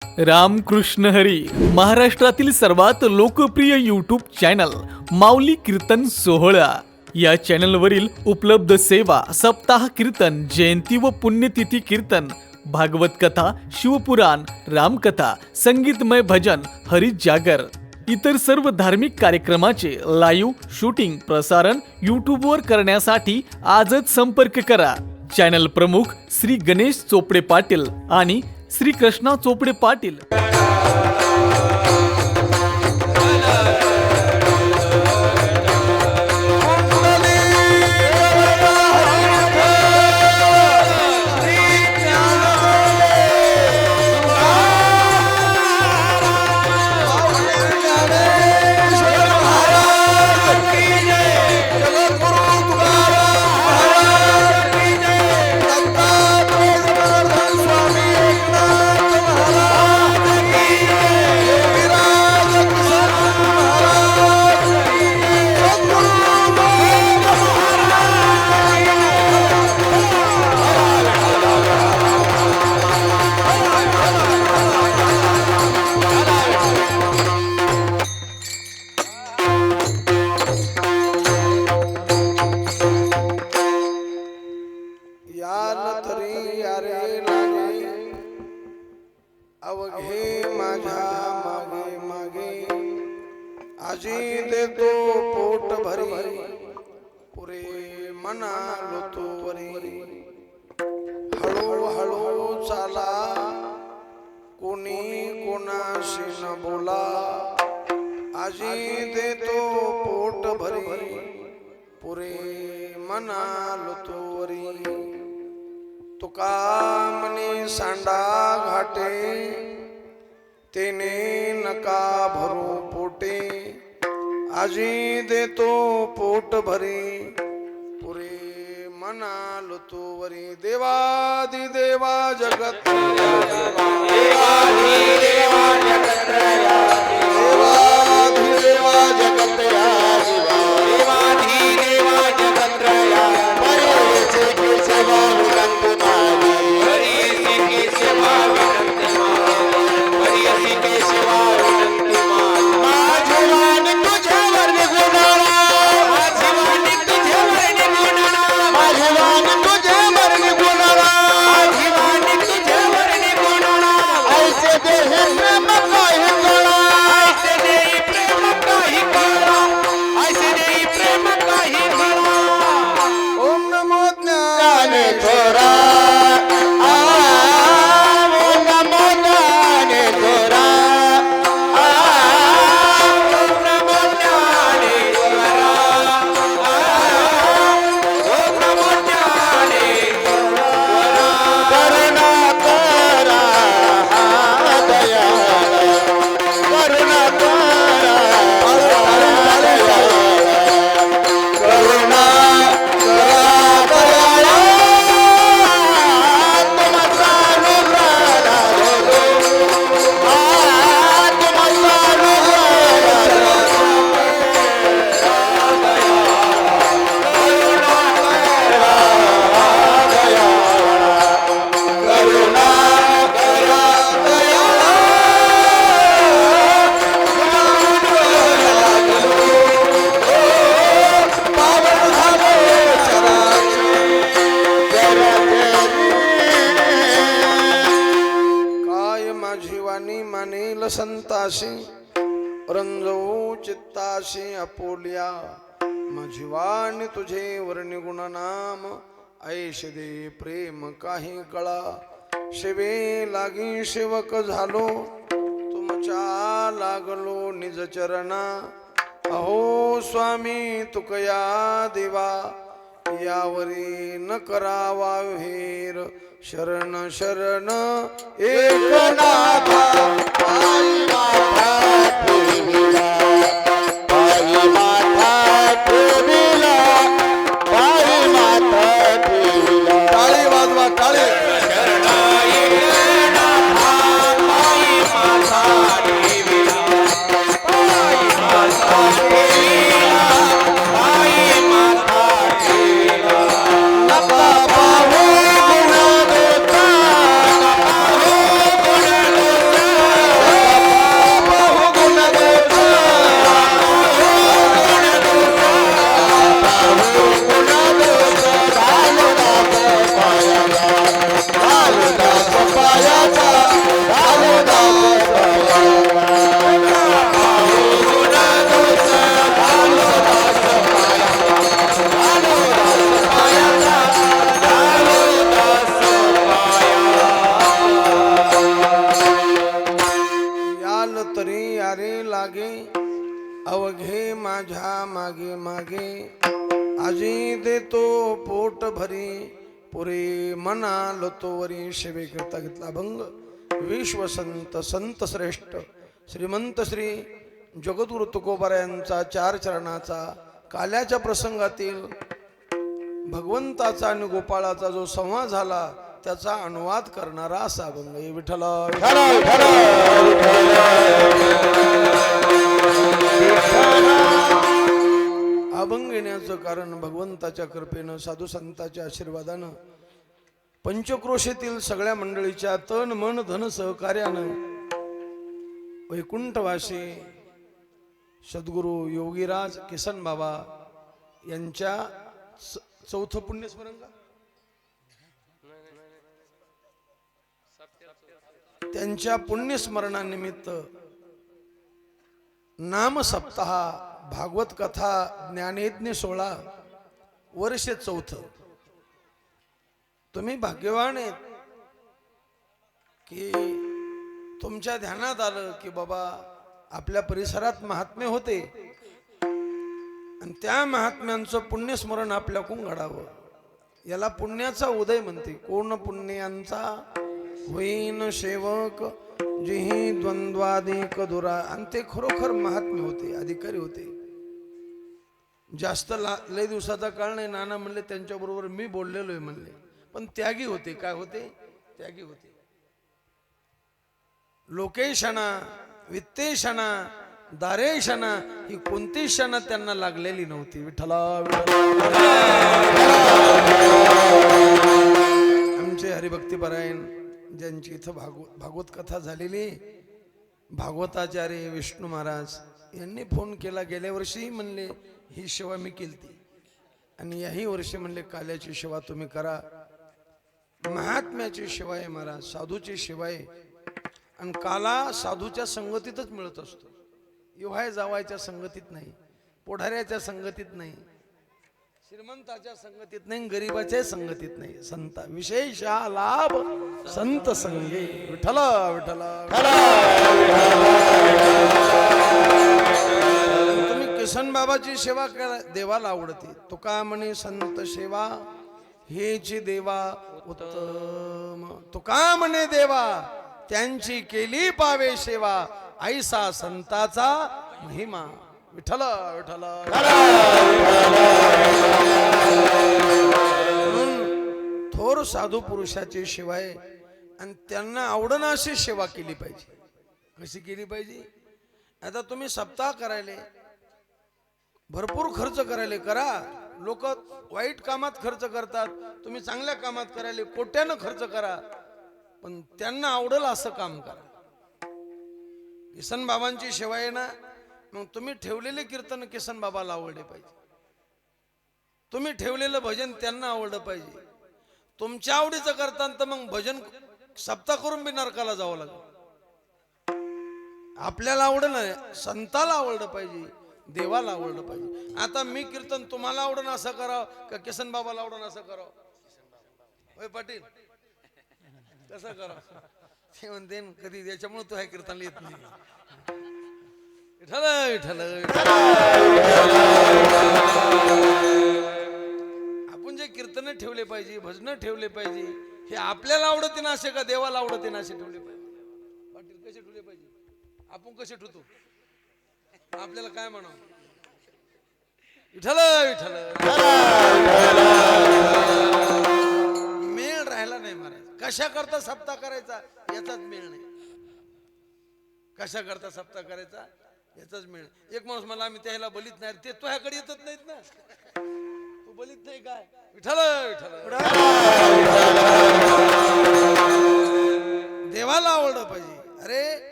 रामकृष्ण हरी. महाराष्ट्रातील सर्वात लोकप्रिय यूट्यूब चॅनल माऊली कीर्तन सोहळा या चॅनलवरील उपलब्ध सेवा सप्ताह कीर्तन, जयंती व पुण्यतिथी कीर्तन, भागवत कथा, शिवपुराण, रामकथा, संगीतमय भजन, हरी जागर इतर सर्व धार्मिक कार्यक्रमाचे लाईव्ह शूटिंग प्रसारण यूट्यूबवर करण्यासाठी आजच संपर्क करा. चॅनल प्रमुख श्री गणेश चोपडे पाटील आणि श्री कृष्णा चोपडे पाटील. अवघे माझ्या मागे मागे आजी देतो पोट भरी पुरे मना लोतो वरी हळू हळू चाला कोणी कोणाशी न बोला आजी देतो पोट भरी पुरे मना लोतो वरी तुका मने सांडा घाटे तेने नका भरू पोटे आजी देतो पोट भरी पुरे मना लुतो वरी. देवादी देवा जगत देवादी देवा जगत देवादी देवा जगत देवादी देवा जगत संताशी रंजवू चित्ताशी अपोलिया माझी वाणी तुझे वर्णी गुण नाम ऐश दे प्रेम काही कळा शिवे लागी शिवक झालो तुमच्या लागलो निज चरणा अहो स्वामी तुकया देवा यावरी न करावा हेर शरण शरण एकनाथा पायी माथा ठेविला पायी माथा ठेविला पायी माथा ठेविला. टाळी वाजवा टाळी. शरण एकनाथा पायी माथा ठेविला पायी माथा ठेविला पायी माथा ठेविला. नका पाहू गुण देता नका पाहू गुण देता लागे अवघे माझ्या मागे मागे आजी देतो पोट भरी पुरे मनालो तोवरी सेवे करता घेतला अभंग विश्वसंत संत श्रेष्ठ श्रीमंत श्री जगद्गुरु तुकोबार यांचा 4 चरणाचा काल्याच्या प्रसंगातील भगवंताचा आणि गोपाळाचा जो संवाद झाला त्याचा अनुवाद करणारा असा अभंग आहे. विठ्ठल अभंग येण्याचं कारण भगवंताच्या कृपेनं साधू संतांच्या आशीर्वादानं पंचक्रोशीतील सगळ्या मंडळीच्या तन मन धन सहकार्यानं वैकुंठवासी सद्गुरु योगीराज किसन बाबा यांच्या चौथं पुण्यस्मरण का त्यांच्या पुण्यस्मरणानिमित्त नाम सप्ताह भागवत कथा ज्ञानेज्ञ 16 वर्ष 4. तुम्ही भाग्यवान आहेत की तुमच्या ध्यानात आलं की बाबा आपल्या परिसरात महात्मे होते आणि त्या महात्म्यांचं पुण्यस्मरण आपल्याकडून घडावं. याला पुण्याचा उदय म्हणते. कोण पुण्यांचा होईन सेवक जिही द्वंद्वादिक दुरा. आणि ते खरोखर महात्मे होते, अधिकारी होते. जास्त लय दिवसाचा काळ नाही. नाना म्हणले त्यांच्याबरोबर मी बोललेलो आहे म्हणले, पण त्यागी होते. काय होते? त्यागी होते. लोकेशना वित्तेशना दारेशना ही कोणती क्षणा त्यांना लागलेली नव्हती. विठ्ठला आमचे हरिभक्तीपरायण ज्यांची इथं भागवत कथा झालेली भागवताचार्य विष्णू महाराज यांनी फोन केला. गेल्या वर्षी म्हणले ही सेवा मी केली आणि याही वर्षी म्हणले काल्याची सेवा तुम्ही करा. महात्म्याची सेवा आहे महाराज, साधूची सेवा आहे. आणि काला साधूच्या संगतीतच मिळत असतो. युहाय जावायच्या संगतीत नाही, पोढाऱ्याच्या संगतीत नाही, श्रीमंताच्या संगतीत नाही, गरीबाच्या संगतीत नाही. संता विशेष लाभ संत संगे. विठ्ठल विठ्ठल. तुम्ही किसन बाबाची सेवा करा, देवाला आवडते. तुका म्हणे संत सेवा हेची देवा उत्तम. तुका म्हणे देवा त्यांची केली पावे सेवा ऐसा संताचा महिमा. विठ्ठल विठ्ठल. थोर साधू पुरुषाची सेवा आहे आणि त्यांना आवडणं अशी सेवा केली पाहिजे. कशी केली पाहिजे? आता तुम्ही सप्ताह करायले भरपूर खर्च करायले करा. लोक वाईट कामात खर्च करतात, तुम्ही चांगल्या कामात करायले कोट्यानं खर्च करा, पण त्यांना आवडेल असं काम करा. किसन बाबांची सेवा आहे ना, मग तुम्ही ठेवलेले कीर्तन किसन बाबाला आवडले पाहिजे. तुम्ही ठेवलेलं भजन त्यांना आवडलं पाहिजे. तुमच्या आवडीचं करताना तर मग भजन सप्ताह करून बी नरकाला जावं लागेल. आपल्याला आवडलं नाही, संताला आवडलं पाहिजे, देवाला आवडलं पाहिजे. आता मी कीर्तन तुम्हाला आवडणं असं करावं का किसन बाबाला आवडणं असं करावं? होय पाटील, कसं करावं? ते म्हणते कधी त्याच्यामुळे तो ह्या कीर्तनला येत नाही. विठ्ठल विठ्ठल. आपण जे कीर्तन ठेवले पाहिजे, भजन ठेवले पाहिजे, हे आपल्याला आवडते ना असे का देवाला आवडते ना असे ठेवले पाहिजे? पाटील कसे ठेवले पाहिजे? आपण कसे ठेवतो? आपल्याला काय म्हणावं? विठ्ठल विठ्ठल. मेळ राहिला नाही महाराज. कशा करता सप्ताह करायचा याचाच मेळ नाही. कशा करता सप्ताह करायचा याचाच मेळ. एक माणूस मला आम्ही त्याला बलीत नाही, ते तुझ्याकडे येतच नाहीत ना, तू बलीत नाही काय? विठ्ठल विठ्ठल. देवाला आवडलं पाहिजे. अरे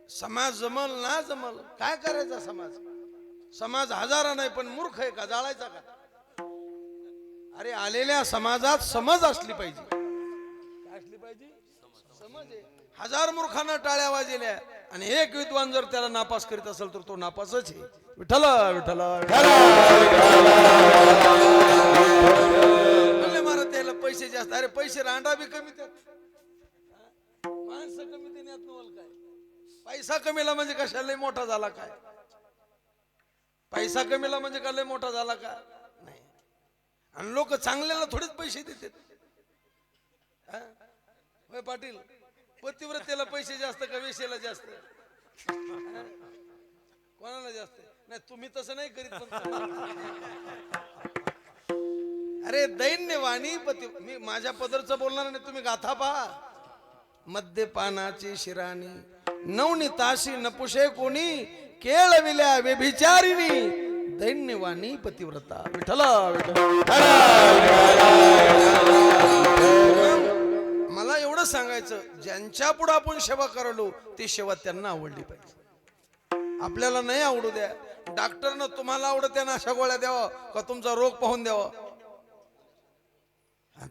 समाज जमल ना जमल, काय करायचा समाज? समाज हजारा नाही पण मूर्ख आहे का? जाळायचा का? अरे आलेल्या समाजात समज असली पाहिजे. काय असली पाहिजे? समज आहे. 1000 मूर्खांना टाळ्या वाजल्या आणि एक विद्वान जर त्याला नापास करीत असेल तर तो नापासच आहे. विठ्ठल विठ्ठल. म्हणले महाराज त्याला पैसे जास्त. अरे पैसे रांडा बी कमी, त्यात माणसं कमी देण्यात नवल काय? पैसा कमीला म्हणजे कशा लय मोठा झाला काय? पैसा कमीला म्हणजे का लय मोठा झाला का? नाही. आणि लोक चांगल्याला थोडेच पैसे देतात. हा? होय पाटील, पतिव्रतेला पैसे जास्त का वेश्याला जास्त? हा? कोणाला जास्त? नाही तुम्ही तसं नाही करीत पण. अरे दैन्यवाणी पती, मी माझ्या पदरचं बोलणार नाही, तुम्ही गाथा पहा. मद्यपानाची शिराणी नवनीताशी नपुषे कोणी केळविल्या व्यभिचारिणी दैन्यवाणी पतिव्रता. विठ्ठल मला एवढं सांगायचं, ज्यांच्या पुढे आपण सेवा करलो ती सेवा त्यांना आवडली पाहिजे. आपल्याला नाही आवडू द्या. डॉक्टरनं तुम्हाला आवडत त्यांना अशा गोळ्या द्यावा का तुमचा रोग पाहून द्यावा?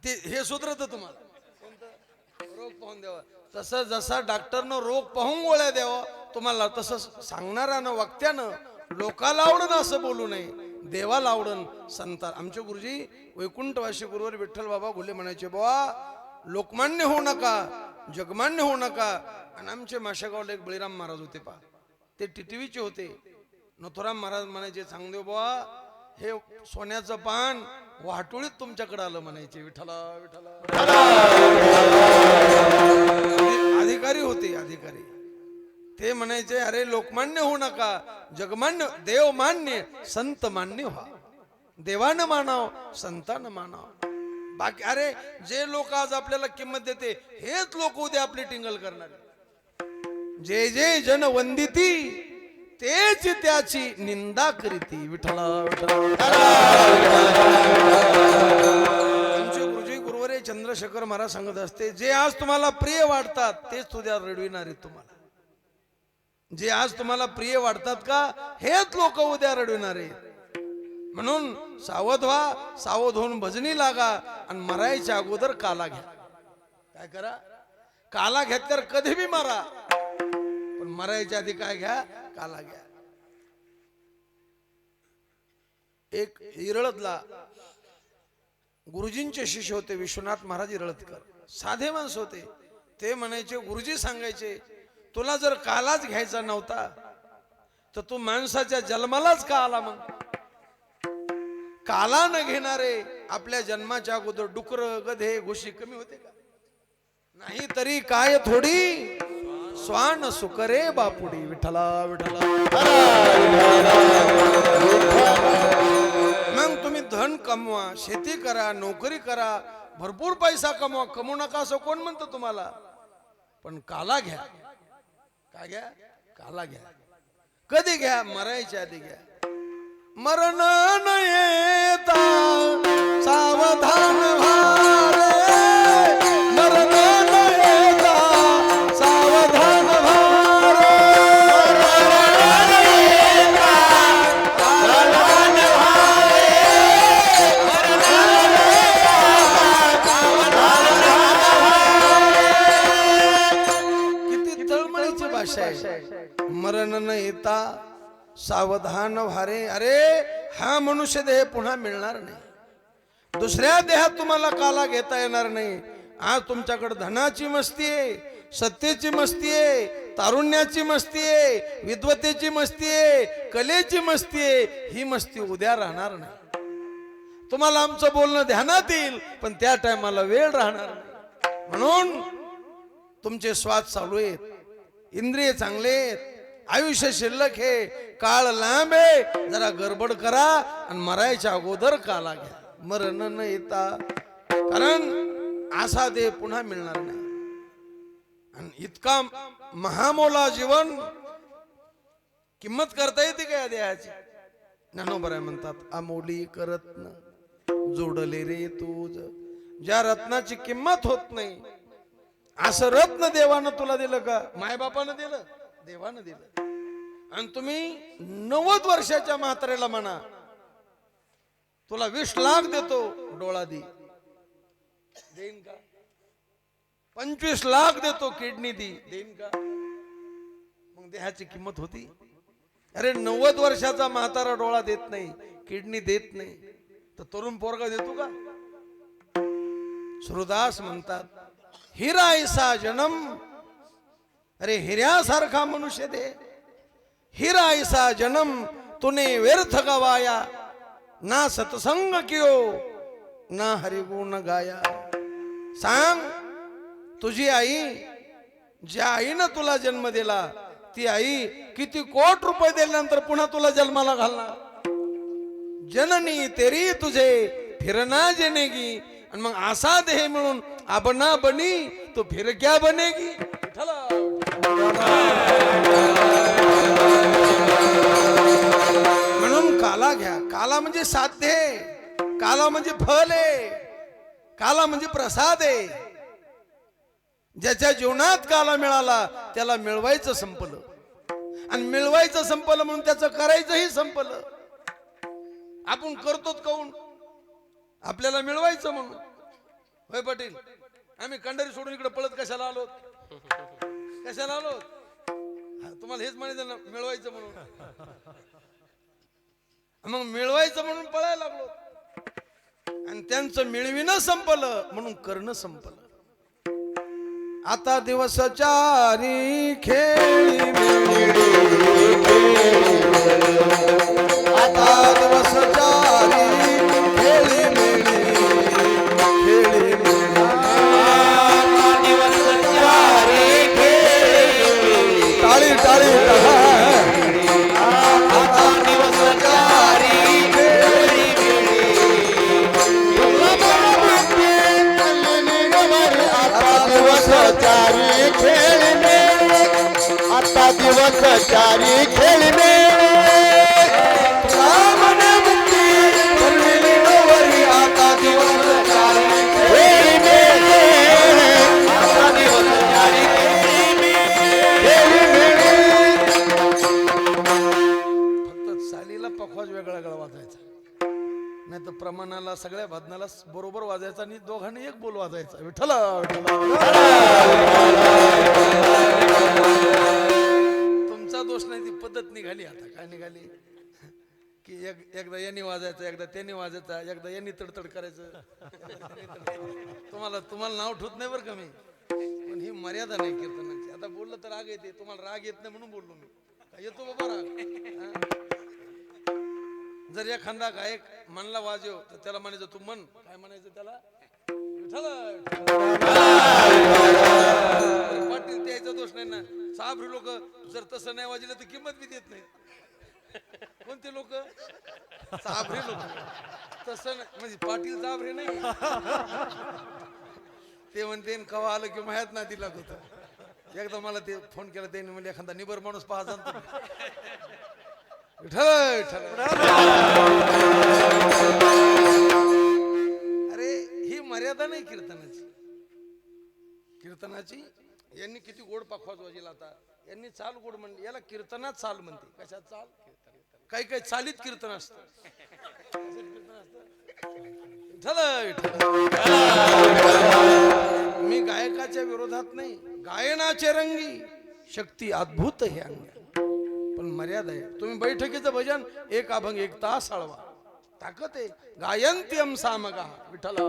ते हे सुधरत तुम्हाला, रोग पाहून द्यावा. तसं जसा डॉक्टरनं रोग पाहून गोळ्या द्यावा तुम्हाला, तसं सांगणाऱ्यानं वक्त्यानं लोकाला आवडन असं बोलू नये, देवाला आवडन. संतान आमचे गुरुजी वैकुंठवासी गुरुवर विठ्ठल बाबा घुले म्हणायचे, बाबा लोकमान्य होऊ नका, जगमान्य होऊ नका. आणि आमचे माशेगावला एक बळीराम महाराज होते पहा, ते टिटवीचे होते. नथुराम महाराज म्हणायचे, सांगदेव बाबा हे सोन्याचं पान वाटोळीत तुमच्याकडे आलं म्हणायचे. विठ्ठला विठ्ठला. अधिकारी होते, अधिकारी. ते म्हणायचे, अरे लोकमान्य होऊ नका, जगमान्य, देव मान्य, संत मान्य व्हा. देवानं मानाव, संतानं मानाव. बाकी अरे जे लोक आज आपल्याला किंमत देते हेच लोक उद्या आपली टिंगल करणार. जे जे जन वंदिती तेच त्याची निंदा करीती. विठ्ठला आमचे गुरुजी गुरुवरे चंद्रशेखर महाराज सांगत असते, जे आज तुम्हाला प्रिय वाटतात तेच उद्या रडविणार आहेत तुम्हाला. जे आज तुम्हाला प्रिय वाटतात का हेच लोक उद्या रडविणार आहेत. म्हणून सावध व्हा, सावध होऊन भजनी लागा आणि मरायच्या अगोदर काला घ्या. काय करा? काला घेतल्यावर कधी बी मारा, पण मरायच्या आधी काय घ्या? काला घ्या. एक इरळतला गुरुजींचे शिष्य होते विश्वनाथ महाराज इरळतकर, साधे माणस होते. ते म्हणायचे, गुरुजी सांगायचे, तुला जर कालाच घ्यायचा नव्हता तर तू माणसाच्या जन्मालाच का आला? मग काला न घेणारे आपल्या जन्माच्या अगोदर डुकर गधे घोशी कमी होते का? नाही तरी काय थोडी स्वान सुकरे बापुडी. विठ्ठला विठ्ठला. मग तुम्ही धन कमवा, शेती करा, नोकरी करा, भरपूर पैसा कमवा, कमवू नका असं कोण म्हणतं तुम्हाला? पण काला घ्या. काय घ्या? काला घ्या. कधी घ्या? मरायच्या आधी घ्या. मरण न येता सावधान व्हा रे, मरण न येता सावधान व्हा रे, मरण न येता सावधान व्हा रे, मरण न येता सावधान व्हा रे. किती तळमळीची भाषा आहे. मरण न येता सावधान व्हारे. अरे हा मनुष्य देह पुन्हा मिळणार नाही, दुसऱ्या देहात तुम्हाला काला घेता येणार नाही. आज तुमच्याकडे धनाची मस्ती आहे, सत्तेची मस्ती आहे, तारुण्याची मस्ती आहे, विद्वतेची मस्ती आहे, कलेची मस्ती आहे. ही मस्ती उद्या राहणार नाही. तुम्हाला आमचं बोलणं ध्यानात येईल पण त्या टायमाला वेळ राहणार नाही. म्हणून तुमचे श्वास चालू आहेत, इंद्रिय चांगले आहेत, आयुष्य शिल्लक आहे, काळ लांब आहे. जरा गडबड करा आणि मरायच्या अगोदर काला घ्या. मरण न येता, कारण असा देह पुन्हा मिळणार नाही. आणि इतका महामोला जीवन किंमत करता येते का या देहाची? ज्ञानोबराय म्हणतात, अमोली करत्न जोडले रे तुझ, ज्या रत्नाची किंमत होत नाही असं रत्न देवानं तुला दिलं का? मायबापानं दिलं? देवानं दिलं. आणि तुम्ही 90 वर्षाच्या म्हाताऱ्याला म्हणा, तुला 20 लाख देतो, डोळा दे, देईन का? 25 लाख देतो, किडनी दी, देईन का? मग देहाची किंमत होती? अरे 90 वर्षाचा म्हातारा डोळा देत नाही, किडनी देत नाही, तर तरुण पोरगा देतो का? सुरदास म्हणतात, हिरा ऐसा जन्म अरे हिऱ्यासारखा मनुष्य दे, हिरा ऐसा जन्म तूने व्यर्थ गवाया, ना सत्संग कियो ना हरिगुण गाया. सांग, तुझी आई, ज्या आईनं तुला जन्म दिला, ती आई किती कोट रुपये दिल्यानंतर पुन्हा तुला जन्माला घालणार. जननी तेरी तुझे फिरना जनेगी. आणि मग असा देह मिळून आबना बनी तो फिर क्या बनेगी. म्हणून काला घ्या. काला म्हणजे साध्य आहे, काला म्हणजे फल आहे, काला म्हणजे प्रसाद आहे. ज्याच्या जीवनात काला मिळाला त्याला मिळवायचं संपलं, आणि मिळवायचं संपलं म्हणून त्याचं करायचंही संपलं. आपण करतोच काऊन? आपल्याला मिळवायचं म्हणून. होय पाटील, आम्ही कंडारी सोडून इकडे पळत कशाला आलो? कशाला आलो? तुम्हाला हेच म्हणायचं ना, मिळवायचं म्हणून. मग मिळवायचं म्हणून पळायला लागलो, आणि त्यांचं मिळविणं संपलं म्हणून करणं संपलं. आता दिवस चारी खेळी आता दिवस चारी खेळी खेळी टाळी टाळी आता दिवस चारी चारी खेळणे, आता दिवस चारी खेळणे. रामने मुक्ती बनविली नवरी, आता दिवस चारी खेळणे, आता दिवस चारी खेळणे. फक्त चालीला पखवाज वेगळा वेगळा वाजायचा, नाही तर प्रमाणाला सगळ्या भजनाला बरोबर वाजायचा, आणि दोघांनी एक बोल वाजायचा. विठ्ठल तुमचा दोष नाही, ती पद्धत निघाली. आता काय निघाली की एकदा यांनी वाजायचं, एकदा त्यांनी वाजायचा, एकदा यांनी तडतड करायचं. तुम्हाला नाव ठेवत नाही बरं का मी, पण ही मर्यादा नाही कीर्तनाची. आता बोललं तर राग येते, तुम्हाला राग येत नाही म्हणून बोललो मी. येतो बाबा राग. जर एखादा गायक म्हणला वाजव, तर त्याला म्हणायचं तू मन, काय म्हणायचं त्याला? पाटील त्याचा दोष नाही ना. साबरी लोक जर तसं नाही वाजलं तर किंमत बी देत नाही. कोणते लोक? साबरी लोक. तसं नाही म्हणजे पाटील साबरे नाही. ते म्हणते कवा आलं की माहित ना दिला होता. एकदा मला ते फोन केला त्यांनी, म्हणजे एखादा निबर माणूस पाहा जाणतो. अरे ही मर्यादा नाही कीर्तनाची. कीर्तनाची यांनी किती गोड पाखवाज वाजेला, आता यांनी चाल गोड म्हणली, याला कीर्तनात चाल म्हणते. कशात चाल? काही काही चालीत कीर्तन असत. मी गायकाच्या विरोधात नाही, गायनाचे रंगी शक्ती अद्भुत हे अंग, पण मर्यादा आहे. तुम्ही बैठकीचं भजन एक अभंग 1 तास हळवा, ताकद आहे. गायंत्यम सामगा विठ्ठला.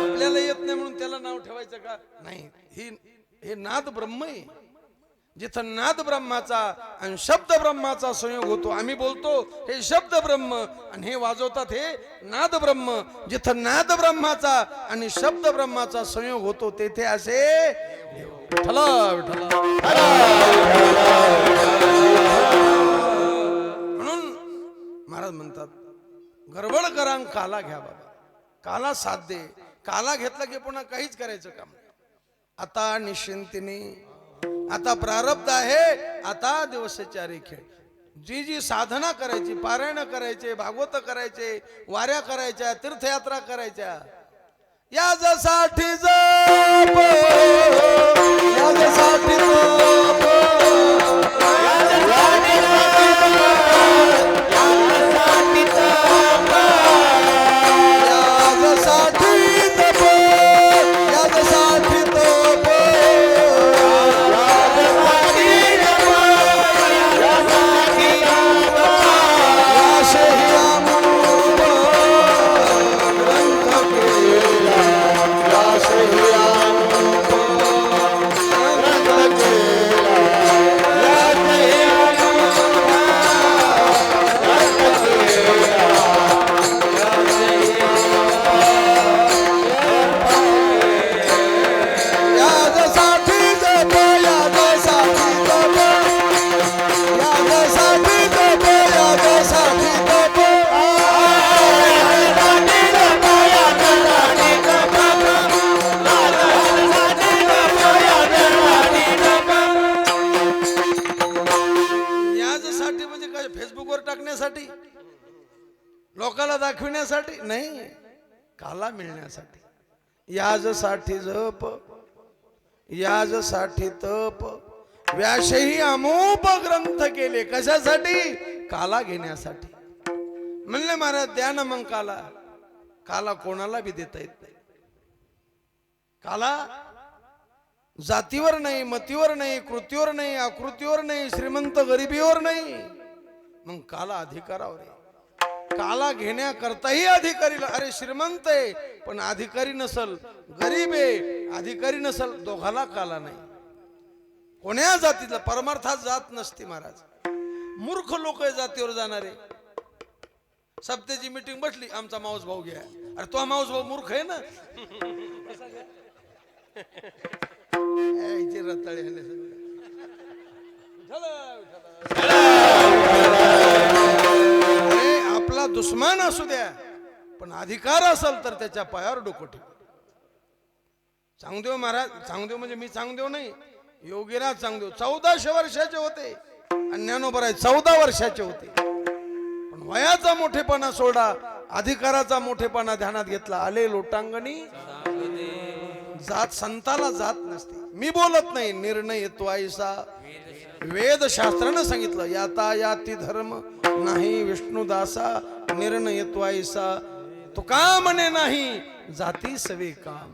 आपल्याला येत नाही म्हणून त्याला नाव ठेवायचं का? नाही. हे नाद ब्रह्म आहे. जिथं नाद ब्रह्माचा आणि शब्द ब्रह्माचा संयोग होतो. आम्ही बोलतो हे शब्द ब्रह्म, आणि हे वाजवतात हे नाद ब्रह्म. जिथं नाद ब्रह्माचा आणि शब्द ब्रह्माचा संयोग होतो तेथे असे विठ्ठला विठ्ठला. म्हणून महाराज म्हणतात गडबड करा काला घ्या बाबा. काला साध्य, काला घेतला की पुन्हा काहीच करायचं काम नाही. आता निश्चिंतीने, आता प्रारब्ध आहे, आता दिवसचारी खेळ. जी जी साधना करायची, पारायण करायचे, भागवत करायचे, वाऱ्या करायच्या, तीर्थयात्रा करायच्या, यासाठी जप, यासाठी जप, यासाठी या लोकाला दाखविण्यासाठी नाही, काला मिळण्यासाठी। याजसाठी जप, याजसाठी तप, व्यासही अमोप ग्रंथ केले, कशासाठी? काला घेण्यासाठी। म्हणले महाराज द्या ना मग काला। काला कोणाला बी देता येत नाही। काला जातीवर नाही, मतीवर नाही, कृतीवर नाही, आकृतीवर नाही, श्रीमंत गरिबीवर नाही, मग काला अधिकारावर आहे। काला घेण्याकरताही अधिकारीला, अरे श्रीमंत आहे पण अधिकारी नसल, गरीब आहे अधिकारी नसल, दोघाला काला नाही। कोण्या जातीला परमार्थात जात नसते महाराज। मूर्ख लोक जातीवर जाणारे। सप्तेची मीटिंग बसली, आमचा माऊस भाऊ घ्या। अरे तो माऊस भाऊ मूर्ख आहे ना। इथे रताळे आले सगळे। अरे आपला दुश्मन असू द्या पण अधिकार असेल तर त्याच्या पायावर डोकं ठेव। चांगदेव महाराज, चांगदेव म्हणजे मी चांगदेव नाही, योगीराज चांगदेव 1400 वर्षाचे होते आणि ज्ञानोबा 14 वर्षाचे होते। पण वयाचा मोठेपणा सोडा, अधिकाराचा मोठेपणा ध्यानात घेतला। आले लोटांगणी जात, संताला जात नसते। मी बोलत नाही, निर्णय येतो ऐसा वेद शास्त्रानं सांगितलं। याता याती धर्म नाही विष्णुदासा, निर्णय येतो ऐसा तुका म्हणे नाही जाती सवे काम।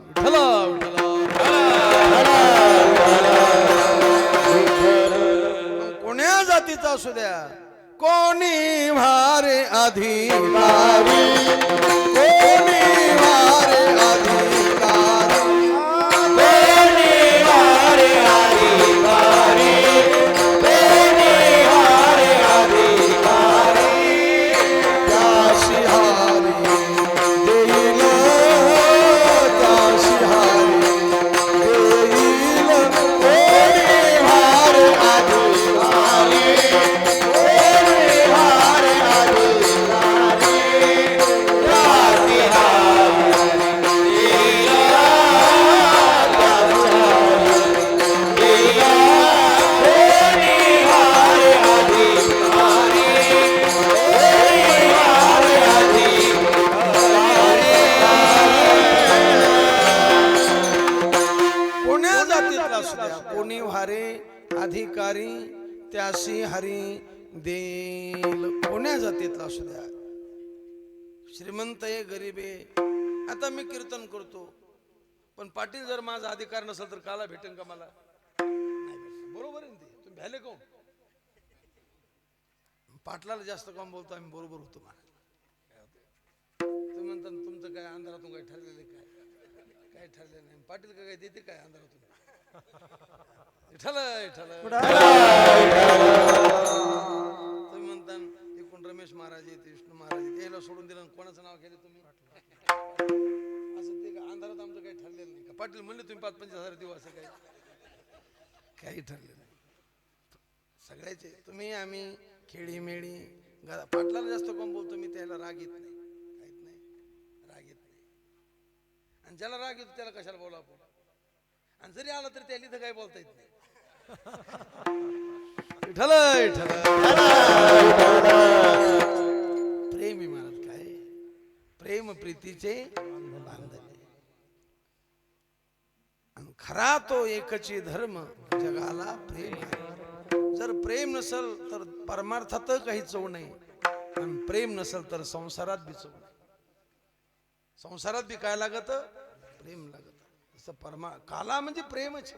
कोण्या जातीचा असू द्या, कोणी भारे अधिकारी, कोणी भारे अधिकारी, कोणी भारे अधिकारी, कोणी भारे अधिकारी, त्याशी हारी देईल, त्याशी हारी देईल, कोणी भारे अधिकारी, कोणी भारे अधिकारी, त्याशी हारी देईल, त्याशी हारी देईल, कोणी भारे अधिकारी, कोणी भारे कोण्या जातीतला असू द्या, कोणी भारे अधिकारी त्याशी हरी देईल, कोण्या जातीतला असू द्या। श्रीमंत आहे गरीब आहे। आता मी कीर्तन करतो पण पाटील जर माझा अधिकार नसेल तर काला भेटेन का मला? नाही, बरोबर आहे ना ते? तुम्ही भ्याले कोण? पाटलाला जास्त काम बोलतो आम्ही, बरोबर होतो मला। तुम्ही म्हणता तुमचं काय अंधारातून काय ठरलेलं काय? काय ठरलेलं नाही। पाटील का काय देते काय अंधारातून? तुम्ही म्हणता एकूण रमेश महाराज येते, विष्णू महाराज येते, याला सोडून दिलं, कोणाचं नाव घेतलं तुम्ही? असं ते का अंधारात आमचं काही ठरलेलं नाही का? पाटील म्हणले तुम्ही 5-5 देऊ, असं काही काही ठरलेलं नाही। सगळ्याचे तुम्ही आम्ही खेळीमेळी। पाटलाला जास्त कोण बोलतो मी, त्याला राग येत नाही, काहीत नाही, राग येत नाही। आणि ज्याला राग येतो त्याला कशाला बोला आपण? आणि जरी आला तरी त्याला इथं काही बोलता येत नाही। प्रेम महाराज काय? प्रेम प्रीतीचे बांधले, आणि खरा तो एकची धर्म जगाला प्रेम आहे। जर प्रेम नसल तर परमार्थात काही चव नाही, आणि प्रेम नसल तर संसारात बी चव नाही। संसारात बी काय लागत? प्रेम लागत। असं काला म्हणजे प्रेमच।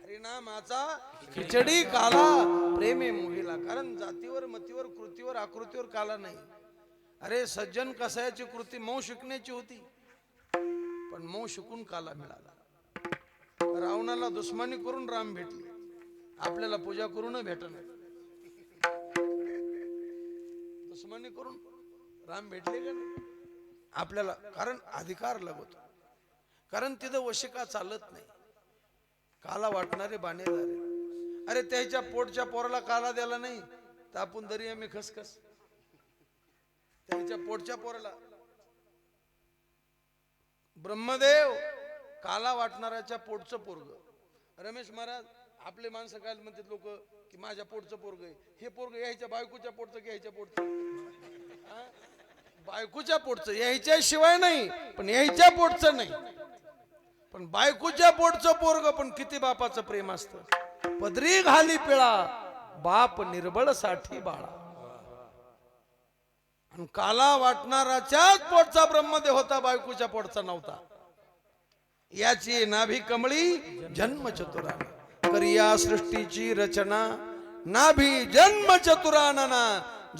हरिनामाचा खिचडी काला प्रेम आहे मोहिला। कारण जातीवर मतीवर कृतीवर आकृतीवर काला नाही। अरे सज्जन कसायाची कृती मऊ शिकण्याची होती, पण मऊ शिकून काला मिळाला। रावणाला दुश्मनी करून राम भेटले, आपल्याला पूजा करून भेटणार। दुश्मनी करून राम भेटले का नाही आपल्याला? कारण अधिकार लागतो, कारण तिथं वशिका चालत नाही, काला वाटणारे बाणेदारे। अरे त्याच्या पोटच्या पोराला काला द्याला नाही तर आपण दरी आम्ही खसखस। त्याच्या पोटच्या पोराला ब्रह्मदेव काला वाटणाऱ्याच्या पोटचं पोरग। रमेश महाराज आपले माणसं काय म्हणतात लोक की माझ्या पोटचं पोरग आहे, हे पोरग यायच्या बायकोच्या पोटचं की यायच्या पोटचं? बायकोच्या पोटचं यायच्या शिवाय नाही, पण यायच्या पोटचं नाही. पण बायकोच्या पोटचं पोरग पण किती बापाचं प्रेम असतं. पदरी घाली पिळा बाप निर्बळ साठी बाळा. आणि काला वाटणाराच्याच पोटचा ब्रह्मदेव होता, बायकोच्या पोटचा नव्हता. याची नाभी कमळी जन्म चतुराना, करिया सृष्टीची रचना. नाभी जन्म चतुरानना,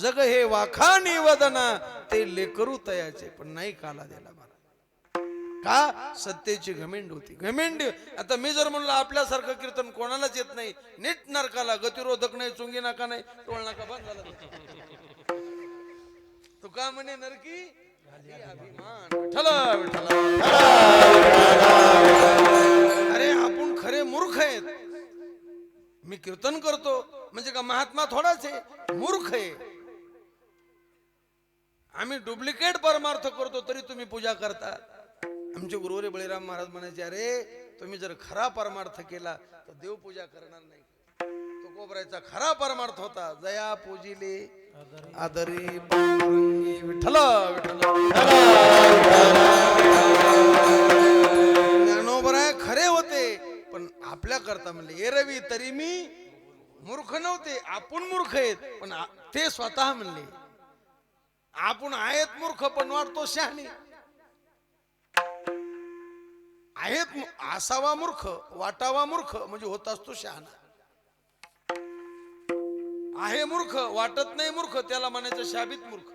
जग हे वाखानी वदना. ते लेकरू तयाचे पण नाही काला दिला मला. का? सत्तेची घमेंड होती. घमेंड. आता मी जर म्हणलं आपल्यासारखं कीर्तन कोणालाच येत नाही, नीट नरकाला, गतिरोधक नाही, चुंगी नाका नाही, टोळ नाका बंद झाला. तू का म्हणे नरकी अभिमान. विठ्ठला विठ्ठला. अरे आपण खरे मूर्ख आहेत. मी कीर्तन करतो म्हणजे का महात्मा थोडाच आहे, मूर्ख आहे. आम्ही डुप्लिकेट परमार्थ करतो तरी तुम्ही पूजा करता. आमचे गुरुवरे बळीराम महाराज म्हणायचे, अरे तुम्ही जर खरा परमार्थ केला तर देव पूजा करणार नाही. तो कोबरायचा खरा परमार्थ होता, जया पूजिले आदरी पांडुरंगी. विठ्ठला ज्ञानोबराय खरे होते, पण आपल्या करता म्हणले ए रवी तरी मी मूर्ख नव्हते. आपण मूर्ख आहेत, पण ते स्वतः म्हणले आपण आहेत मूर्ख पण वाटतो शहाणी. आहेत असावा मूर्ख, वाटावा मूर्ख म्हणजे होत असतो शहाणा. आहे मूर्ख, वाटत नाही मूर्ख, त्याला म्हणायचं शाबित मूर्ख.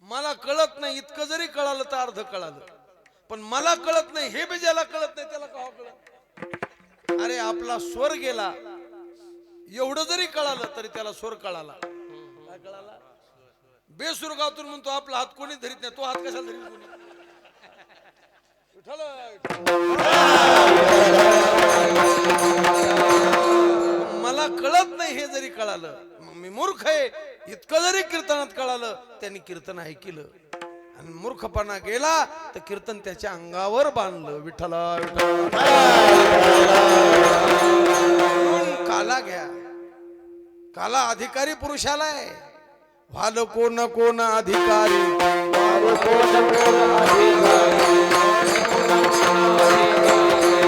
मला कळत नाही इतकं जरी कळालं तर अर्ध कळालं, पण मला कळत नाही हे बी ज्याला कळत नाही त्याला का कळत. अरे आपला स्वर गेला एवढं जरी कळालं तरी त्याला स्वर कळाला. काय कळाला? बेसुरगातून म्हणतो आपला हात कोणी धरीत नाही, तो हात कशाला धरीत कोणी. मला कळत नाही हे जरी कळालं, मी मूर्ख आहे इतकं जरी कीर्तनात कळालं, त्यांनी कीर्तन ऐकलं आणि मूर्खपणा गेला तर कीर्तन त्याच्या अंगावर बांधलं. विठ्ठला काला घ्या. काला अधिकारी पुरुषाला आहे. व्हाल कोण कोण अधिकारी,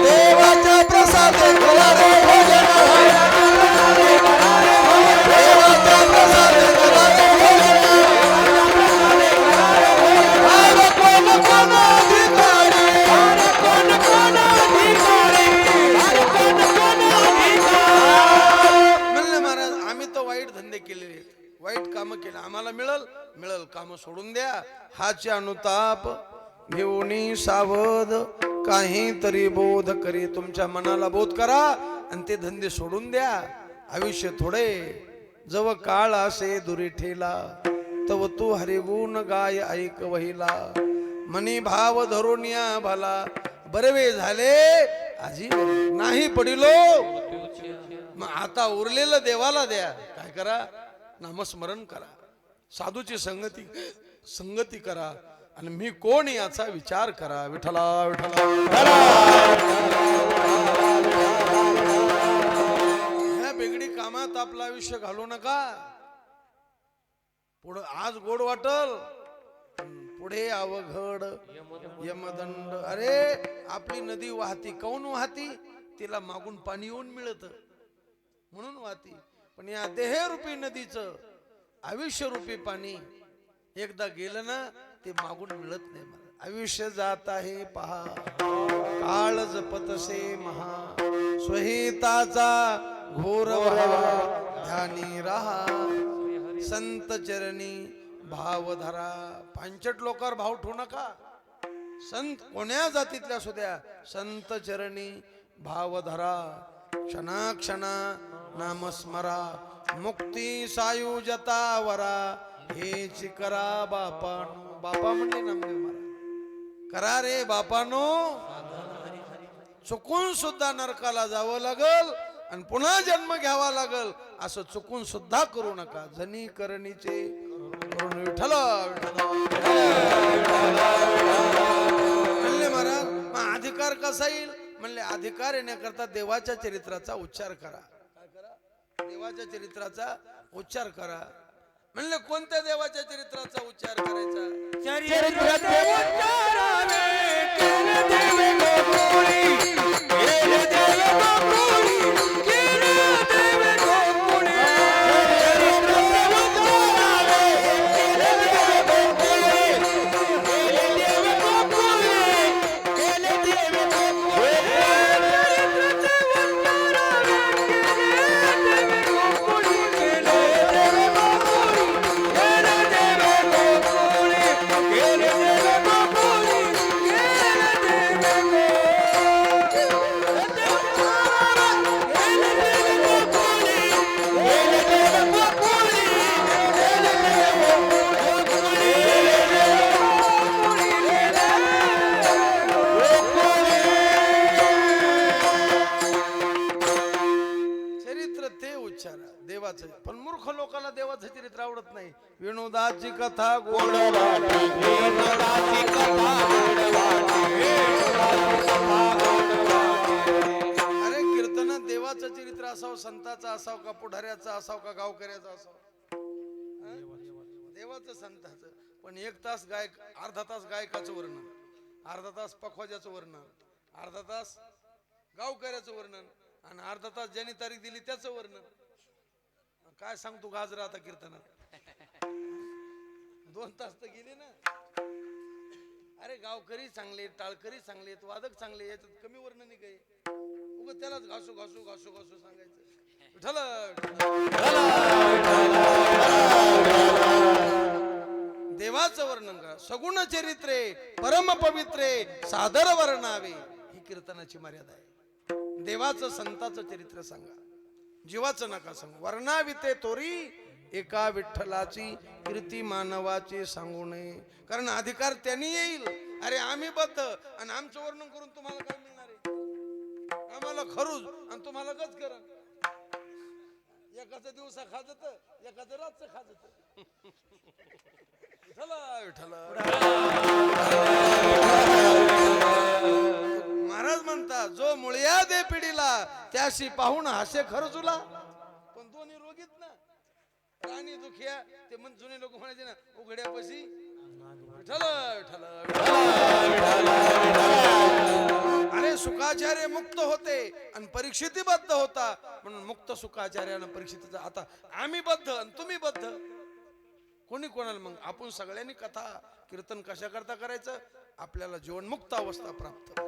देवाचा प्रसाद करा रे भोजन, देवाचा प्रसाद करा रे भोजन. व्हाल कोण कोण अधिकारी, कोण कोण अधिकारी, कोण कोण अधिकारी. म्हणले महाराज आम्ही तर वाईट धंदे केलेले, वाईट काम केलं, आम्हाला मिळल काम सोडून द्या. हाचे अनुताप घेऊन सावध, काहीतरी बोध करी. तुमच्या मनाला बोध करा आणि ते धंदे सोडून द्या. आयुष्य थोडे, जव काळ असे दुरी ठेला, तव तू हरिगुण गाय ऐक वहिला. मनी भाव धरून या भला, बरवे झाले आजी नाही पडिलो. मग आता उरलेलं देवाला द्या. काय करा? नामस्मरण करा, साधूची संगती करा आणि मी कोण याचा विचार करा. विठ्ठला विठ्ठला. ह्या बेगडी कामात आपलं आयुष्य घालू नका. पुढं आज गोड वाटल, पुढे अवघड यमदंड. अरे आपली नदी वाहती, काऊन वाहती? तिला मागून पाणी येऊन मिळत म्हणून वाहती. पण या देहरूपी नदीचं आयुष्यरूपी पाणी एकदा गेलं ना ते मागून मिळत नाही. मला आयुष्य जात आहे पहा, काळ जपतसे महा. स्वहिताचा घोर ध्यानी राहा, संत चरणी भाव धरा. पांचट लोकांवर भाव ठेवू नका. संत कोण्या जातीतल्या सुद्या, संत चरणी भाव धरा. क्षणाक्षणा नामस्मरा, मुक्ती सायुजता वरा. हेच करा बापानो. बापा म्हणले नामदेव महाराज, करा रे बापानो. चुकून सुद्धा नरकाला जावं लागल आणि पुन्हा जन्म घ्यावा लागल असं चुकून सुद्धा करू नका. जनी करणीचे करून. विठ्ठला म्हणले महाराज मग अधिकार कसा येईल? म्हणले अधिकार येण्याकरता देवाच्या चरित्राचा उच्चार करा. काय करा? देवाच्या चरित्राचा उच्चार करा. म्हणले कोणत्या देवाच्या चरित्राचा उच्चार करायचा? चरित्र उच्चारावे केले देवे गोकुळी, केले देवे गोकुळी, केले देवे गोकुळी. चरित्र उच्चारावे केले देवे गोकुळी, केले देवे गोकुळी, केले देवे गोकुळी. चरित्र उच्चारावे केले देवे गोकुळी, केले देवे गोकुळी, केले देवे गोकुळी, केले देवे गोकुळी, केले देवे चरित्र ते उच्चारा देवाचं. पण मूर्ख लोकांना देवाचं चरित्र आवडत नाही. विनोदाची कथा गोड वाटे, विनोदाची कथा गोड वाटे, विनोदाची कथा गोड वाटे. अरे कीर्तनात देवाचं चरित्र असावं, संताचं असावं का, पुढाऱ्याचं असावं का, गावकऱ्याचं असावं? हं? देवाचं संताचं. पण एक तास गायक, अर्धा तास गायकाचं वर्णन, अर्धा तास पखवाजाचं वर्णन, अर्धा तास गावकऱ्याचं वर्णन, आणि अर्धा तास ज्यांनी तारीख दिली त्याचं वर्णन. काय सांगतो गाजरा आता कीर्तनात? 2 तास तर गेले ना. अरे गावकरी चांगले, टाळकरी चांगले, वादक चांगले, याच्यात कमी वर्णन आहे काही? उगाच त्यालाच घासू घासू घासू घासू सांगायचं. विठ्ठल देवाचं वर्णन करा. सगुण चरित्रे परम पवित्रे सादर वर्णावे, ही कीर्तनाची मर्यादा आहे. देवाचं संताचं चरित्र सांगा, जीवाचं नका सांगू. वर्णाविते तोरी एका विठ्ठलाची कीर्ती मानवाची सांगू नये, कारण अधिकार त्यांनी येईल. अरे आम्ही बद्ध आणि आमचं वर्णन करून तुम्हाला काय मिळणार आहे? आम्हाला खरूज आणि तुम्हाला गच करा. एकाचं दिवसा खाजत, एकाचं रातचं खाजत. महाराज म्हणतात, जो मुळ्या दे पिढीला त्याशी पाहून हासे खरजुला. पण दोन्ही रोगीत ना, राणी दुखिया. ते म्हण जुने लोक म्हणायचे ना, उघड्यापाशी विठ्ठल विठ्ठल. अरे सुखाचार्य मुक्त होते आणि परीक्षिती बद्ध होता, म्हणून मुक्त सुखाचार्यानं परीक्षितीचा. आता आम्ही बद्ध आणि तुम्ही बद्ध, कोणी कोणाला? मग आपण सगळ्यांनी कथा कीर्तन कशा करता करायचं? आपल्याला जीवनमुक्त अवस्था प्राप्त,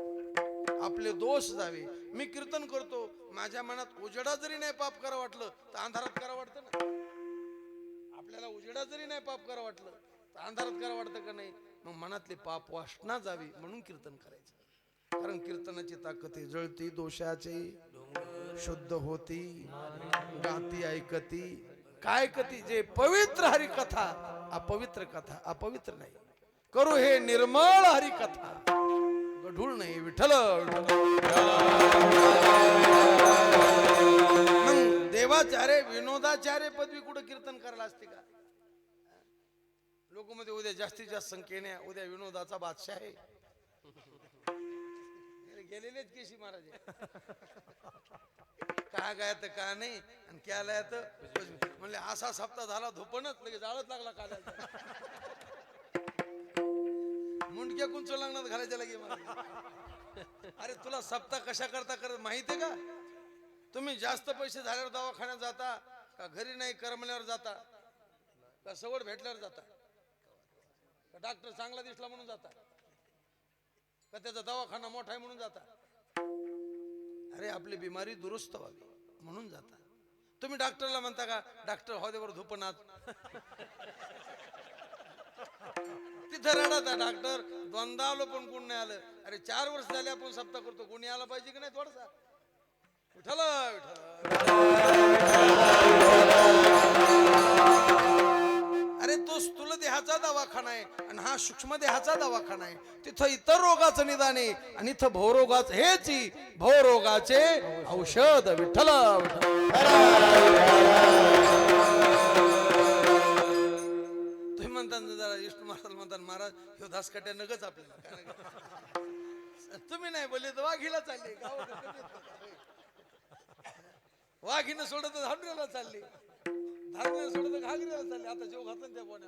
आपले दोष जावे. मी कीर्तन करतो, माझ्या मनात उजेडा जरी नाही पाप करा वाटलं तर अंधारात करा वाटतं ना. आपल्याला उजेडा जरी नाही पाप करा वाटलं तर अंधारात करा वाटतं का नाही? मग मनातले पाप वासना जावी म्हणून कीर्तन करायचं. कारण कीर्तनाची ताकद आहे. जळती दोषाचे शुद्ध होती, गाती ऐकती काय कती. जे पवित्र हरी कथा, अपवित्र कथा अपवित्र नाही. करू हे निर्मळ हरी कथा, गढूळ नाही. विठ्ठल मग देवाचार्य विनोदाचार्य पदवी कुठं कीर्तन करायला असते का? लोक मध्ये उद्या जास्तीत जास्त संख्येने उद्या विनोदाचा बादशाह आहे. गेलेलेच केशी महाराज काय गायत का नाही आणि क्याला म्हणले असा सप्ताह झाला धोपणच लगे जाळत लागला काल्याचा. मुंडक्या कुंचो लागणार घालायच्या लगे मला. अरे तुला सप्ताह कशा करता करत माहिती आहे का? तुम्ही जास्त पैसे झाल्यावर दवाखान्यात जाता का, घरी नाही करमल्यावर जाता का, सवड भेटल्यावर जाता का, डॉक्टर चांगला दिसला म्हणून जाता का, त्याचा दवाखाना मोठा आहे म्हणून जाता? अरे आपली बिमारी दुरुस्त व्हावी म्हणून जाता. तुम्ही डॉक्टरला म्हणता का, डॉक्टर हॉदेवर धुपनात तिथं रडता. डॉक्टर द्वंद्व आलो पण कोण नाही आलं. अरे 4 वर्ष झाले आपण सप्ताह करतो, कोणी आला पाहिजे की नाही थोडसा? विठ्ठल अरे तो स्थूल देहाचा दवाखाना आहे आणि हा सूक्ष्म देहाचा दवाखाना आहे. तिथं इतर रोगाचं निदान आहे आणि इथं भवरोगाचं हेच भवरोगाचे औषध. विठ्ठल तुम्ही म्हणता जरा विष्णू महाराज म्हणतात, महाराज ह्यो दासकाट्या नगच आपल्याला. तुम्ही नाही बोलले तर वाघीला चालले, वाघीनं सोडत धांडूला चालले. धारणे सोडत घागरीला चालले आता जेव घातलं त्या बोने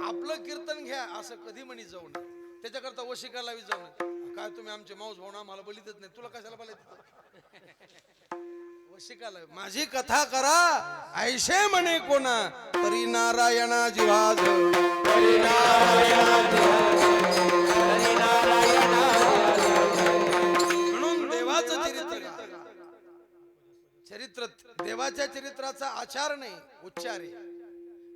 आपलं कीर्तन घ्या असं कधी म्हणी जाऊ नये त्याच्याकरता वशिका लावी जाऊ नये काय तुम्ही आमचे माऊस भाऊ आम्हाला बलितच नाही तुला कशाला बोलायचं वशिका लावी माझी कथा करा ऐशे म्हणे कोणा तरी नारायणा जिवाज तरी म्हणून देवाचं चरित्र देवाच्या चरित्राचा आचार नाही उच्चार आहे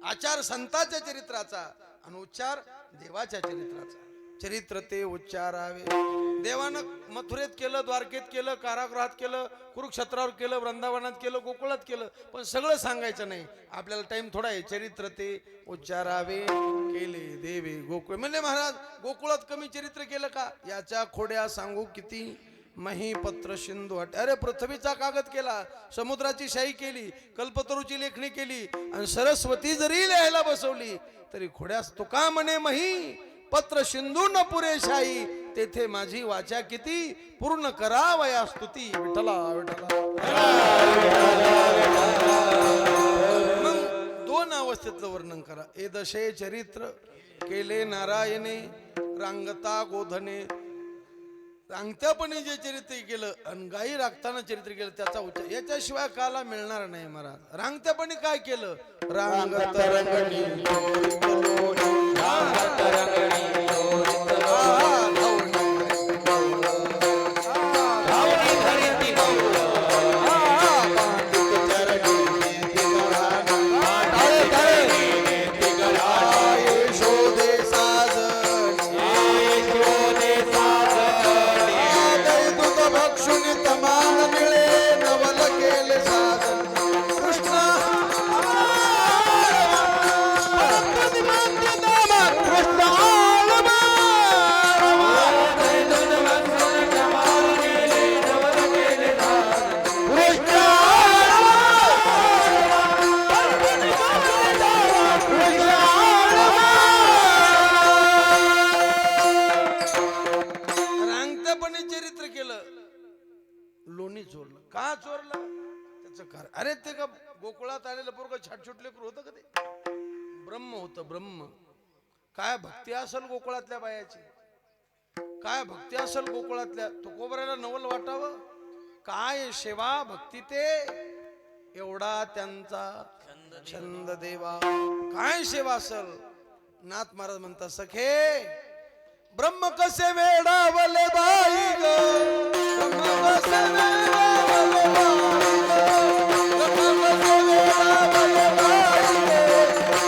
आचार संताच्या चरित्राचा आणि उच्चार देवाच्या चरित्राचा चरित्र ते उच्चारावे देवानं मथुरेत केलं द्वारकेत केलं कारागृहात केलं कुरुक्षेत्रावर केलं वृंदावनात केलं गोकुळात केलं पण सगळं सांगायचं नाही आपल्याला टाइम थोडा आहे चरित्र ते उच्चारावे केले देवे गोकुळ म्हणजे महाराज गोकुळात कमी चरित्र केलं का याच्या खोड्या सांगू किती मही पत्र सिंधू हट अरे पृथ्वीचा कागद केला समुद्राची शाही केली कल्पतरूची लेखणी केली आणि सरस्वती जरी लिहायला बसवली तरी खोड्यास तुका म्हणे मही पत्र सिंधू न पुरे शाही तेथे माझी वाचा किती पूर्ण करावया स्तुती विठ्ठला विठ्ठला मग दोन अवस्थेतलं वर्णन करा एदशे चरित्र केले नारायणे रांगता गोधने रांगत्यापणे जे चरित्र केलं आणि गाई राखताना चरित्र केलं त्याचा उच्चार याच्याशिवाय काला मिळणार नाही महाराज रांगत्यापणे काय केलं रांगत रंगणी लोणी चोरलं का चोरलं त्याचं कारण अरे ते का गोकुळात आलेलं पोरग छाटछुटले होतं का ते ब्रह्म होतं ब्रह्म काय भक्ती असेल गोकुळातल्या बायाची काय भक्ती असेल गोकुळातल्या तुकोबऱ्याला नवल वाटावं काय सेवा भक्ती ते एवढा त्यांचा छंद देवा काय सेवा असेल नाथ महाराज म्हणतात सखे ब्रह्म कसे वेडावले बाई ग ब्रह्म कसे वेडावले बाई ग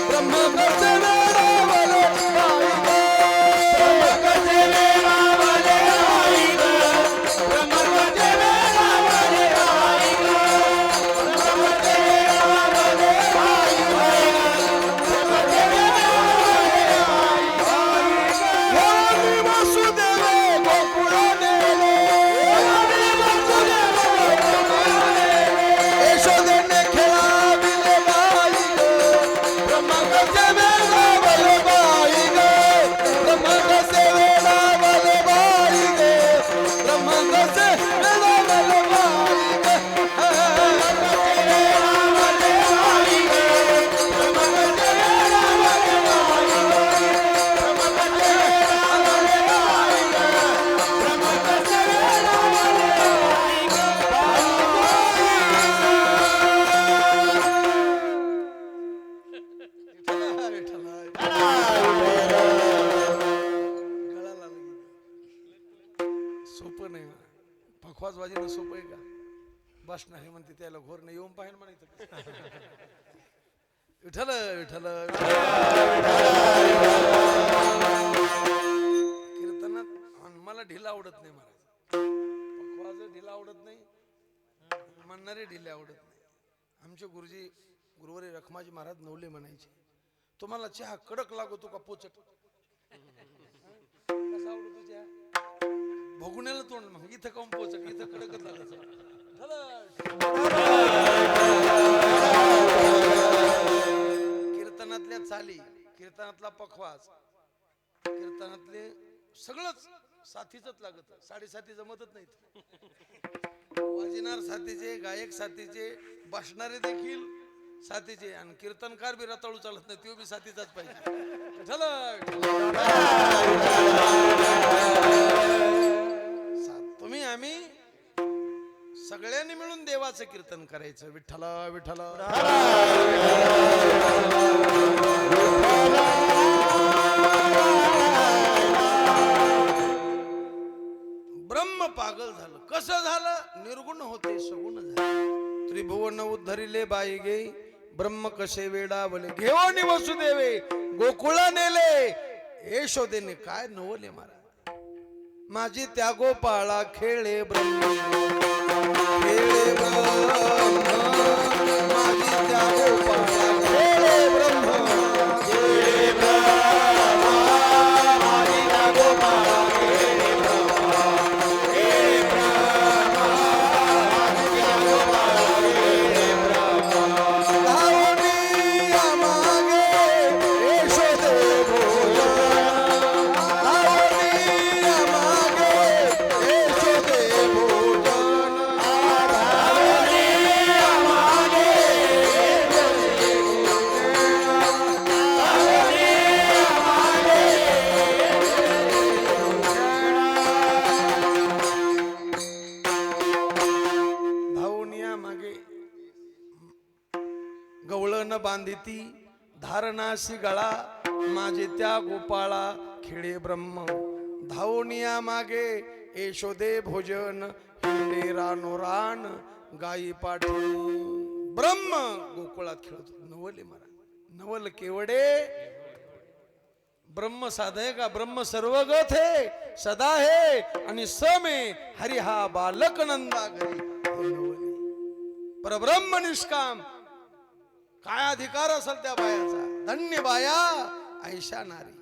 ब्रह्म कसे वेडावले बाई ग ब्रह्म कसे वेडावले बाई ग ब्रह्म कसे वेडावले बाई ग ब्रह्म कसे वेडावले बाई ग ब्रह्म कसे वेडावले बाई ग वासुदेव गोकुळाने यशोदेने खेळाविले बाई ग ब्रह्म कसे वेडावले बाई ग ब्रह्म कसे वेडावले बाई ग ब्रह्म कसे वेडावले बाई ग सोपं नाही पखवाजबाजीनं सोपं आहे का बस नाही म्हणते त्याला घोर नाही येऊन पाहिजे म्हणायचं विठ्ठल विठ्ठल कीर्तनात मला ढिला आवडत नाही महाराज पखवाज ढिला आवडत नाही म्हणणारे ढिले आवडत नाही आमचे गुरुजी गुरुवारी रखमाजी महाराज नवले म्हणायचे तुम्हाला चहा कडक लागतो का पोचट कसा आवडतो चहा भगुण्याला तोंड मग इथं काऊन पोचक इथं कडकच कीर्तनातल्या चाली कीर्तनातला पखवाज कीर्तनातले सगळंच साथीच लागत, साडेसाती जमतच नाहीत. वाजणार साथीचे, गायक साथीचे, बसणारे देखील साथीचे, आणि कीर्तनकार बी रताळू चालत नाही, तो बी साथीचाच पाहिजे. तुम्ही आम्ही सगळ्यांनी मिळून देवाचं कीर्तन करायचं. विठ्ठला विठ्ठला. ब्रह्म पागल झालं. कसं झालं? निर्गुण होते सगुण झाले. त्रिभुवन उद्धरिले बाई गे, ब्रह्म कसे वेडावले. घेऊन वसुदेवे गोकुळा नेले, यशोदेने काय नवले मारा. माझी त्या गोपाळा खेळे ब्रह्म, खेळे ब्रह्म. माझी त्या गोपाळा खेळे ब्रह्म, खेळे ब्रह्म. माझी त्या गोपाळा खेळे ब्रह्म, खेळे ब्रह्म. माझी त्या गोपाळा खेळे ब्रह्म. धावणी मागे यशोदे भोजन, धावणी मागे यशोदे भोजन, धावणी मागे यशोदे भोजन, धावणी मागे धावनिया मागे गवळण बांधिती, धारणाशी गळा. माझे त्या गोपाळा खेळे ब्रह्म, धावनिया मागे यशोदे भोजन. हिंडे रानोरान गायी पाठी. ब्रह्म गोकुळात खेळत. नवले मारा. नवल केवडे ब्रह्म साधय का? ब्रह्म सर्वगत है, सदा है, आणि समे हरि हा बालक नंदा घरी. परब्रह्म निष्काम. काय अधिकार असेल त्या बायाचा? धन्य बाया ऐशा नारी.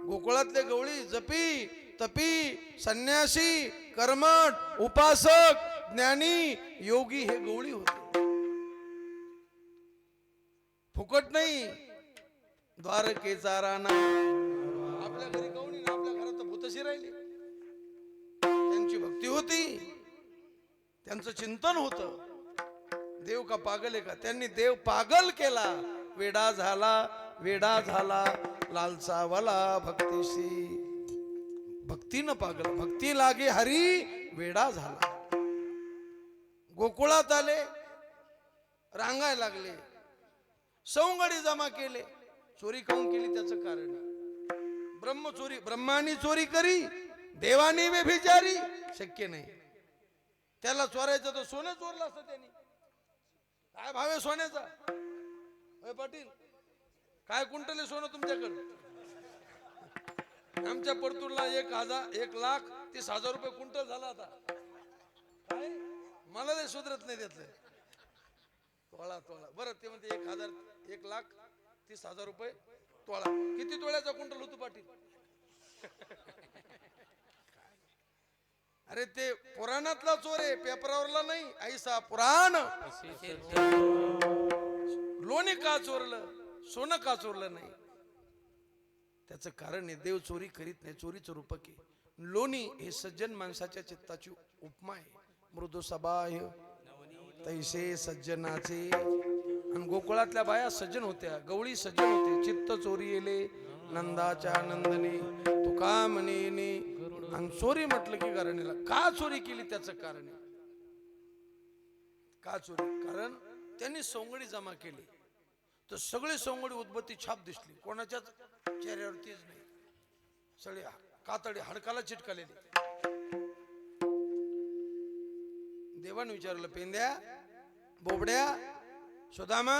गोकुळातले गवळी जपी, तपी, संन्यासी, कर्मठ, उपासक, ज्ञानी, योगी हे गवळी होते. फुकट नाही. द्वारकेचा राणा. आपल्या घरी गवळी ना, आपल्या घरात तर भूतशी राहिली. त्यांची भक्ती होती, त्यांचं चिंतन होतं. देव का पागल आहे का? त्यांनी देव पागल केला. वेडा झाला, वेडा झाला, लालचावला भक्तीशी. भक्तीनं पागल. भक्ती लागे हरी, वेडा झाला. गोकुळात आले, रांगाय लागले, सौंगडी जमा केले. चोरी काऊन केली? त्याचं कारण ब्रह्म चोरी. ब्रह्मानी चोरी करी, देवानी व्यभिचारी. शक्य नाही. त्याला चोरायचं तर सोनं चोरलं असतं त्यांनी. काय भाव आहे सोन्याचा? पाटील काय कुंटल सोनं तुमच्याकडे? आमच्या परतूरला 1,30,000 रुपये कुंटल झाला आता. काय मला नाही सुधरत नाही त्यातलं. तोळा तोळा. बरं ते म्हणते 1,30,000 रुपये तोळा. किती तोळ्याचा कुंटल होतो पाटील? अरे ते पुराणातला चोर आहे, पेपरावरला नाही. ऐसा पुराण. लोणी का चोरलं? सोनं का चोरलं नाही? त्याचं कारण आहे देव चोरी करीत नाही. चोरीचं रूपक आहे. लोणी हे सज्जन माणसाच्या चित्ताची उपमा आहे. मृदू सबाह्य तैसे सज्जनाचे. आणि गोकुळातल्या बाया सज्जन होत्या, गवळी सज्जन होते. चित्त चोरी येले नंदाच्या नंदने, तुका म्हणेने. आणि चोरी म्हटलं की घराणीला. का चोरी केली? त्याचं कारण आहे. का चोरी? कारण त्यांनी सोंगडी जमा केली. तर सगळी सोंगडी उद्बत्ती छाप दिसली. कोणाच्याच चेहऱ्यावरतीच नाही. सगळी कातडी हाडकाला चिटकलेली. देवाने विचारलं, पेंद्या, बोबड्या, सुदामा,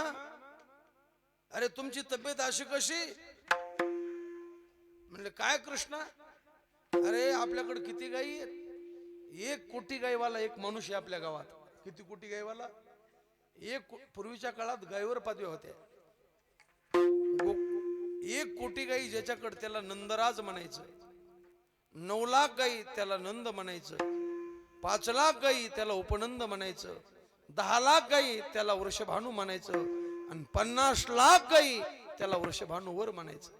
अरे तुमची तब्येत अशी कशी? म्हणले काय कृष्णा? अरे आपल्याकडे किती गायी आहेत? 1 कोटी गायवाला एक माणूस आहे आपल्या गावात. किती कोटी गायवाला? पूर्वीच्या काळात गायीवर पदव्या होत्या. 1 कोटी गायी ज्याच्याकडे त्याला नंदराज म्हणायचं. 9 लाख गायी त्याला नंद म्हणायचं. 5 लाख गायी त्याला उपनंद म्हणायचं. 10 लाख गायी त्याला वृषभानू म्हणायचं. आणि 50 लाख गायी त्याला वृषभानूवर म्हणायचं.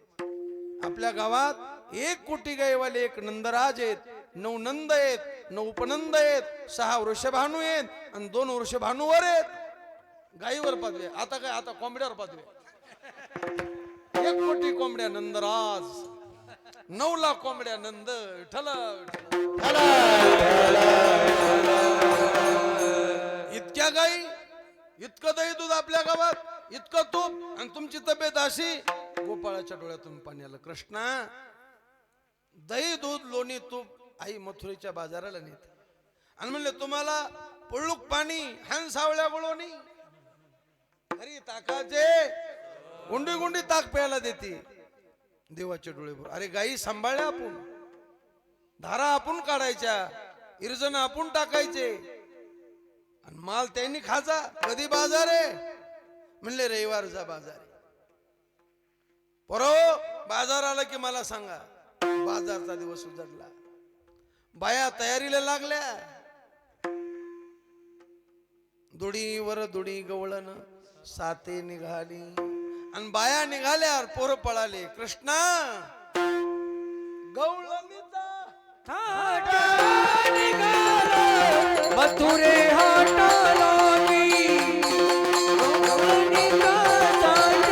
आपल्या गावात 1 कोटी गायवाले 1 नंदराज आहेत, 9 नंद आहेत, 9 उपनंद आहेत, 6 वृषभानू आहेत आणि 2 वृषभानूवर आहेत. गायीवर पदवे, आता काय, आता कोंबड्यावर पदवे. 1 कोटी कोंबड्या नंदराज, 9 लाख कोंबड्या नंद विठ्ठल. इतक्या गाई, इतकं दही दूध आपल्या गावात, इतकं तूप, आणि तुमची तब्येत अशी. गोपाळाच्या डोळ्यातून पाणी आलं. कृष्णा, दही दूध लोणी तूप आई मथुरेच्या बाजाराला नेते आणि म्हणले तुम्हाला पुळूक पाणी हन सावळ्या गोळोनी खरी ताकाचे गुंडी गुंडी ताक प्यायला देते. देवाचे डोळे भर. अरे गाई सांभाळल्या आपण, धारा आपण काढायच्या, इरजन आपण टाकायचे आणि माल त्यांनी खायचा. कधी बाजार आहे म्हणले रविवारचा बाजार आहे. बाजार आला की मला सांगा. बाजारचा दिवस उजडला, बाया तयारीला लागल्या. दुडीवर दुडी गवळण साते निघाली आणि बाया निघाल्या, पोरं पळाले. कृष्णा, गवळणीचा मथुरे हाटाला मी गवळणीचा थाट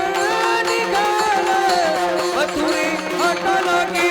निघाला. मथुरे हाटाला मी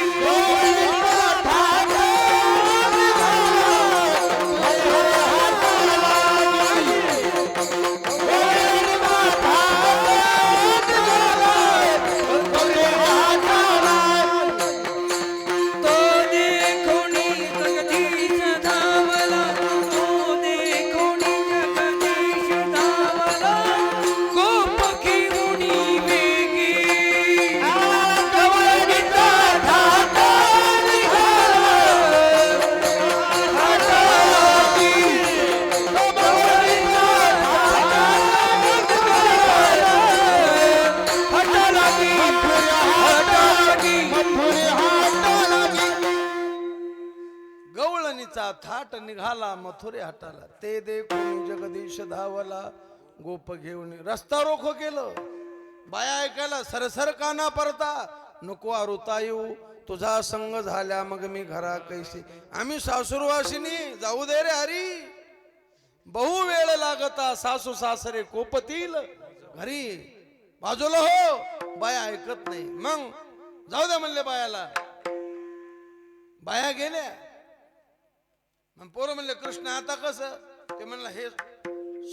थाट निघाला मथुरे हाटाला. ते देखून जगदीश धावला, गोप घेऊन रस्ता रोखो केलं. बाया ऐकायला सरसर काना परता. नको आरुता येऊ, तुझा संग झाल्या मग मी घरा कैसी. आम्ही सासूरवासिनी जाऊ दे रे हरी, बहु वेळ लागता सासू सासरे कोपतील घरी. बाजूला हो, बाया ऐकत नाही. मग जाऊ दे म्हणले बायाला. बाया गेल्या. मग पोरं म्हणले कृष्ण आता कसं. ते म्हणलं हे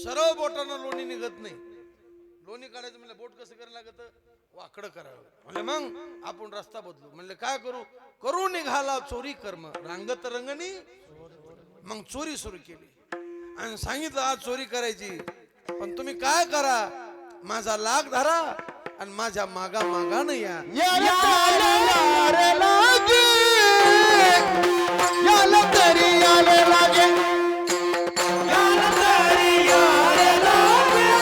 सरळ बोटानं लोणी निघत नाही. लोणी काढायचं म्हणलं बोट कसं करायला लागत, वाकडं करावं. म्हणले मग आपण रस्ता बदलू. म्हणले काय करू. करू निघाला चोरी कर्म रांगत रंगणी. मग चोरी सुरू केली आणि सांगितलं आज चोरी करायची, पण तुम्ही काय करा, माझा लाग धरा आणि माझ्या मागा मागानं या. याला तरी याले लागे, याला तरी याले लागे, याला तरी याले लागे,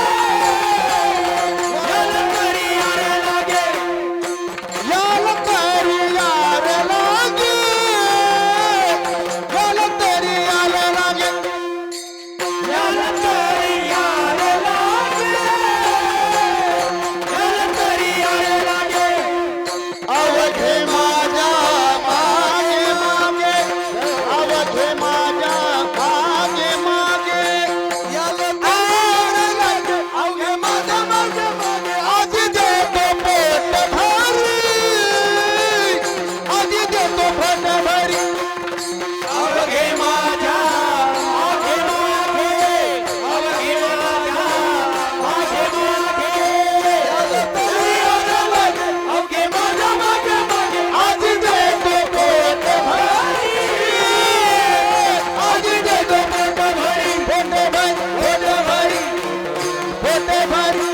याला तरी याले लागे, याला तरी याले लागे, याला तरी याले लागे, याला तरी याले लागे. अवघे माझ्या मागे मागे, अवघे माझ्या मागे मागे, याला तरी लागे. अवघे माझ्या मागे मागे, आधी देतो पोट भरी, आधी देतो पोट भरी. अवघे माझ्या मागे मागे, अवघे माझ्या मागे मागे, याला तरी याले लागे. अवघे माझ्या मागे मागे, आधी देतो पोट भरी, आधी देतो पोट भरी. पोट भरी, पोट भरी.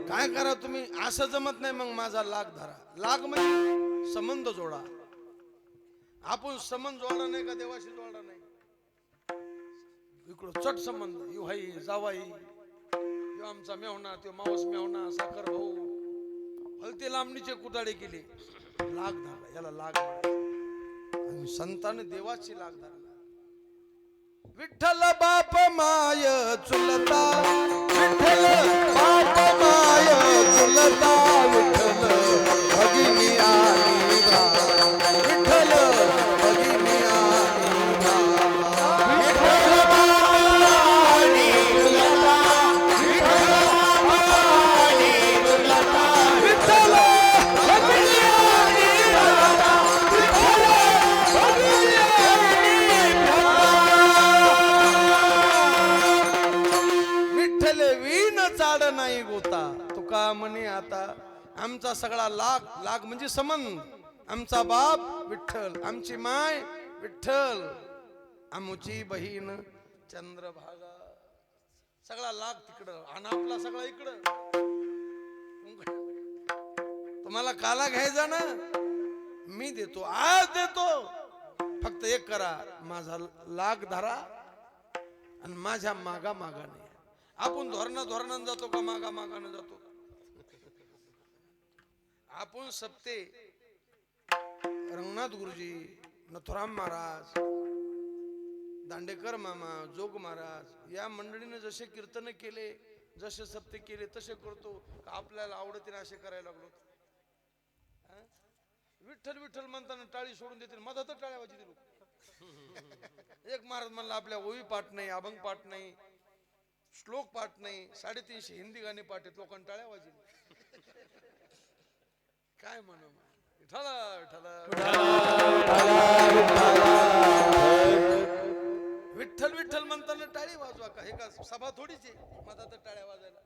काय करा तुम्ही, असं जमत नाही. मग माझा लाग धरा. लाग म्हणजे संबंध जोडा. आपण संबंध जोडला नाही का देवाशी जोडला नाही. इकडं चट संबंध, यू हाई जावाई, यो आमचा मेवणा, तो मावस मेवणा, साखर भाऊ, हलते लांबणीचे कुटाडे केले. लाग धरला, याला लाग म्हणायचं. आणि संतांनी देवाची लाग धरला. विठ्ठल बाप माय चुलता, विठ्ठल बाप माय चुलता, विठ्ठल भगिनी आणि भावा, विठ्ठल भगिनी आणि भावा, विठ्ठल आणि चुलता, विठ्ठल आणि चुलता, विठ्ठल भगिनी आणि भावा, विठ्ठल भगिनी आणि विठ्ठल वीण चाड नाही गोता. तुका म्हणे आता आमचा सगळा लाग म्हणजे संबंध. आमचा बाप विठ्ठल, आमची माय विठ्ठल, आमची बहीण चंद्रभागा. सगळा लाग तिकडं आणि आपला सगळा इकडं. तुम्हाला काला घ्यायचा ना, मी देतो, आज देतो. फक्त एक करा, माझा लाग धरा आणि माझ्या मागा मागाने. आपण धोरणानं जातो का मागा मागाने जातो? आपण सप्ते रंगनाथ गुरुजी, नथुराम महाराज, दांडेकर मामा, जोग महाराज या मंडळीने जसे कीर्तन केले, जसे सप्ते केले तसे करतो का आपल्याला आवडतीने असे करायला लागलो? विठ्ठल विठ्ठल म्हणताना टाळी सोडून देतील, मधात टाळ्या वाजतील लोक. एक महाराज म्हणला आपल्या ओवी पाठ नाही, अभंग पाठ नाही, श्लोक पाठ नाही, 350 हिंदी गाणे पाठ आहेत, लोकांना टाळ्या वाजतील. काय म्हणू विठ्ठला विठ्ठल विठ्ठल म्हणताना टाळी वाजवा का? हे का सभा थोडीच आहे मधात टाळ्या वाजायला?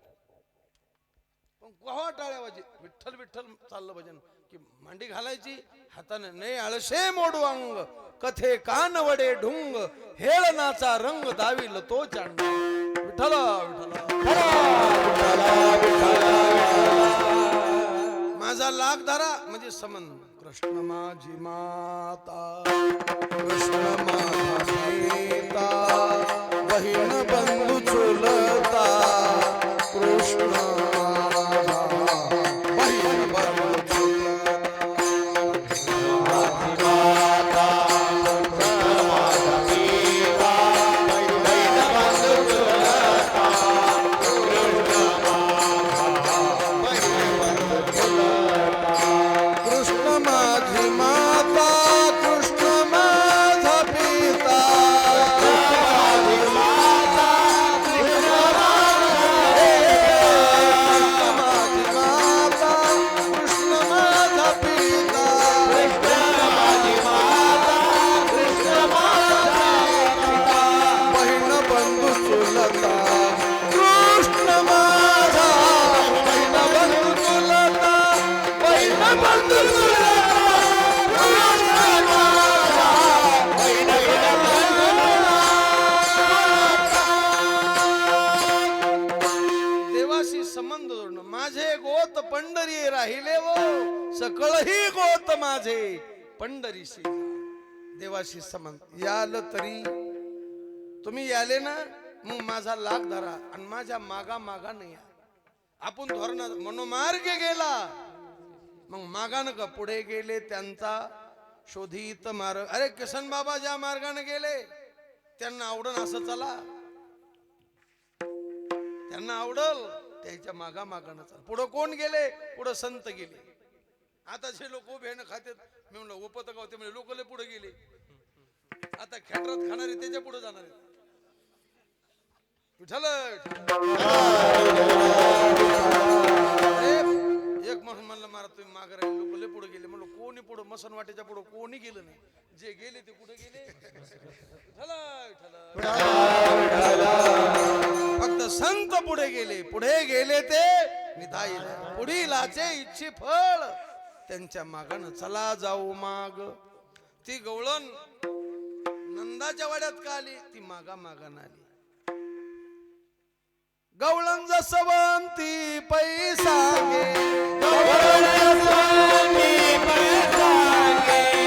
पण केव्हा टाळ्या वाजे? विठ्ठल विठ्ठल चाललं भजन की मांडी घालायची हाताने, नाही आळशे मोडू अंग, कथे कान वडे ढुंग, हेळनाचा रंग दाविल तो चांड. विठ्ठला माझा लाग धरा म्हणजे समन. कृष्ण माझी माता, कृष्ण माझा पिता, बहीण बंधू चुलता, कृष्ण माझा बहीण बंधू चुलता, माझी माता, कृष्ण माझा पिता, बहीण बंधू चुलता, कृष्ण माझी माता, कृष्ण माझा पिता, माझी माता, कृष्ण माझी माता, कृष्ण माझा पिता, माझी माता, कृष्ण माझा पिता, बहीण बंधू चुलता, कृष्ण माझा बहीण बंधू चुलता, बहीण बंधू चुलता, देवाशी संबंध जोडणं. माझे गोत पंढरी राहिले वो, सकळही गोत माझे पंढरीशी. देवाशी संबंध. याल तरी तुम्ही याले ना, मग माझा लाग धरा आणि माझ्या मागा मागा नाही. आपण धोरण मनोमार्ग गेला, मग मागानं का पुढे गेले त्यांचा शोधित मार्ग. अरे किसन बाबा ज्या मार्गाने गेले त्यांना आवडन असं चला, त्यांना आवडल त्याच्या मागा मागानं चला. पुढं कोण गेले? पुढं संत गेले. आता जे लोक उभे खात्यात, मी म्हणलं उपत गाव, ते म्हणजे लोक लय पुढे गेले. आता खेटरात खाणारे त्याच्या पुढे जाणार आहेत. विठ्ठल एक म्हणून म्हणलं मारा तुम्ही मागे राहिले, लोक लय पुढे गेले. म्हणलं कोणी पुढे? मसन वाटेच्या पुढे कोणी गेलं नाही. जे गेले ते कुठे गेले? फक्त संत पुढे गेले. पुढे गेले ते निधाई पुढीलाचे इच्छी फळ त्यांच्या मागानं चला जाऊ माग. ती गवळण नंदाच्या वाड्यात का आली? ती मागा मागानं आली. गवळण जसवंती पैसा गे,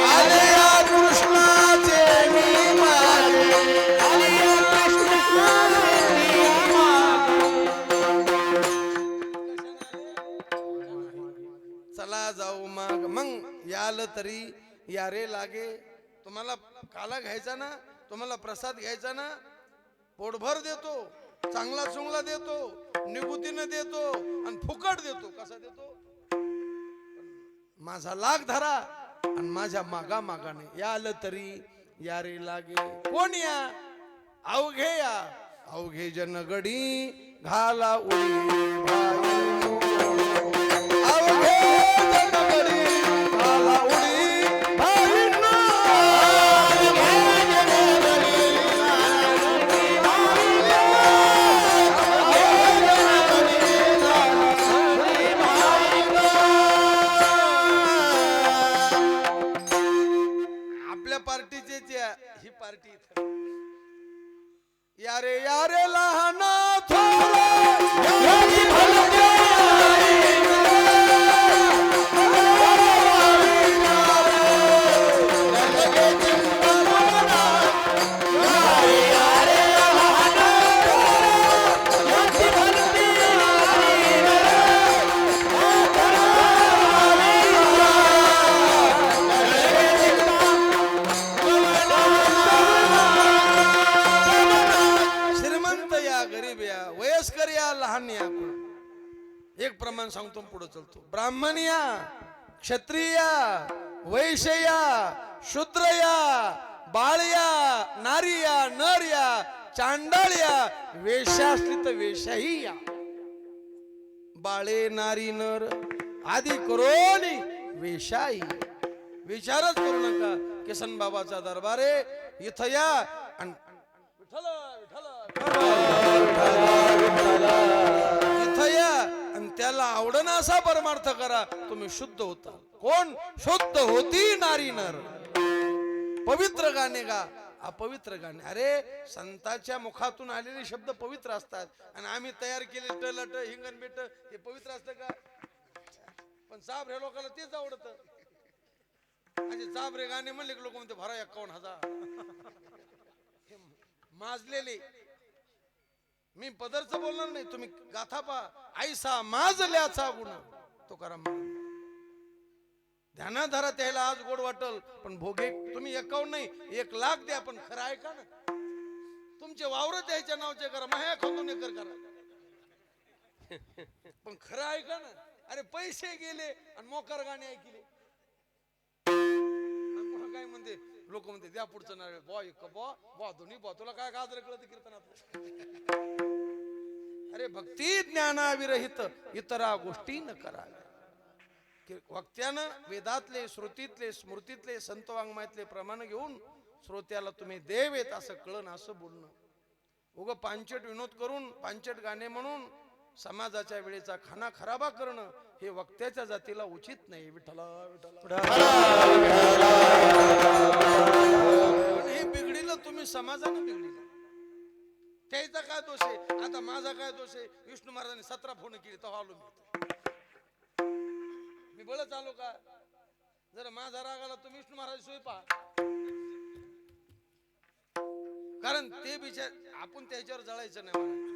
आले या कृष्णाचे मी मागे, आले या कृष्णाचे मी मागे. चला जाऊ माग. मग याल तरी यारे लागे. तुम्हाला काला घ्यायचा ना, तुम्हाला प्रसाद घ्यायचा ना, पोटभर देतो, चांगला चुंगला देतो, निगुतीनं देतो आणि फुकट देतो. कसा देतो? माझा लाग धरा आणि माझ्या मागा मागाने या आलं तरी या रे लागे. कोण या? अवघे या, अवघे जनगडी घाला उडी भाईनो. अवघे जनगडी घाला उडी भाईनो. आपल्या पार्टीचे ही पार्टी यारे यारे लहान वयस्कर या लहान या. एक प्रमाण सांगतो पुढे चलतो. ब्राह्मण या, क्षत्रिय, वैश्य या, शूद्र या, बाळ या, नारी या, नर या, चांडाळ या, वेश्या असली तर वेश्याही या. बाळे, नारी, नर आदी करून वेश्याही. विचारच करू नका. किसन बाबाचा दरबारे इथं या आणि इथं या आणि त्याला आवडणं असा परमार्थ करा, तुम्ही शुद्ध होता. कोण? शुद्ध होती नारी नर. पवित्र गाणे गा, अपवित्र गाणे. अरे संतांच्या मुखातून आलेले शब्द पवित्र असतात आणि आम्ही तयार केले टलट हिंगण बेट हे पवित्र असतं का? पण चाभरे लोकांना तेच आवडत. आणि चाभरे गाणे म्हणले लोक म्हणते भरा 51,000 माजलेले. मी पदरचं बोलणार नाही, तुम्ही गाथा पा. आईसा माजल्याचा गुण तुकाराम. ध्यानाधारा त्याला आज गोड वाटल पण भोगे तुम्ही 51 नाही 1,00,000 द्या, पण खरं आहे का ना? तुमचे वावर द्यायच्या नावचे करा, माया खंदून एकर करा, पण खरं आहे का ना? अरे पैसे गेले आणि मोकार गाणे ऐकले. काय म्हणते लोक म्हणते द्या पुढचं नारळ बॉ एक बॉ दोन्ही बॉ. तुला काय गाजर कळत कीर्तनात? अरे भक्ती ज्ञानाविरहित इतरा गोष्टी न करा. वक्त्यानं वेदातले, श्रुतीतले, स्मृतीतले, संत वाङ्मयातले प्रमाण घेऊन श्रोत्याला तुम्ही देव येत असं कळण असं बोलणं. उग पांचट विनोद करून पांचट गाणे म्हणून समाजाच्या वेळेचा खाना खराबा करणं हे वक्त्याच्या जातीला उचित नाही. विठ्ठला विठ्ठला. हे बिघडीलं तुम्ही, समाजानं बिघडीलं. त्याचा काय दोष आहे? आता माझा काय दोष आहे? विष्णू महाराजांनी 17 फोन केली तेव्हा आलो मी बळच आलो का? जर माझा राग आला तुम्ही विष्णू महाराज सोय पहा. कारण ते बिचार आपण त्याच्यावर जळायचं नाही.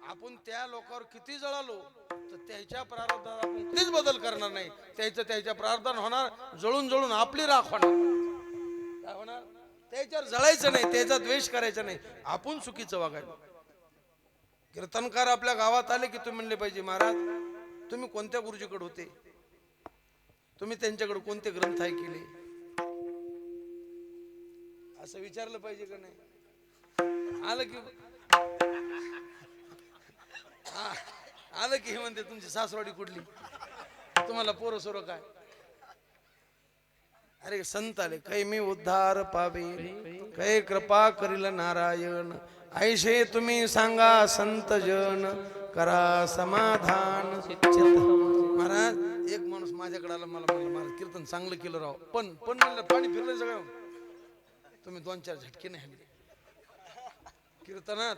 आपण त्या लोकांवर किती जळालो तर त्याच्या प्रारब्धात आपण कधीच बदल करणार नाही. त्याच्या प्रार्थना होणार, जळून जळून आपली राख होणार. काय होणार? त्याच्यावर जळायचं नाही, त्याचा द्वेष करायचा नाही, आपण चुकीचं वागायचं. कीर्तनकार आपल्या गावात आले की तुम्ही म्हणले पाहिजे महाराज तुम्ही कोणत्या गुरुजीकडे होते, तुम्ही त्यांच्याकडे कोणते ग्रंथ ऐकले, असं विचारलं पाहिजे का नाही? आलं की आलं की हे म्हणते तुमची सासवाडी कुठली, तुम्हाला पोरं सोरं काय? अरे संत आले काही मी उद्धार पावे, काही कृपा करील नारायण. ऐशे तुम्ही सांगा संत जन, करा समाधान. महाराज एक माणूस माझ्याकडे आला, मला म्हणलं महाराज कीर्तन चांगलं केलं राव, पण म्हणलं पाणी फिरलं सगळं. तुम्ही 2-4 झटके नाही हल्ले कीर्तनात.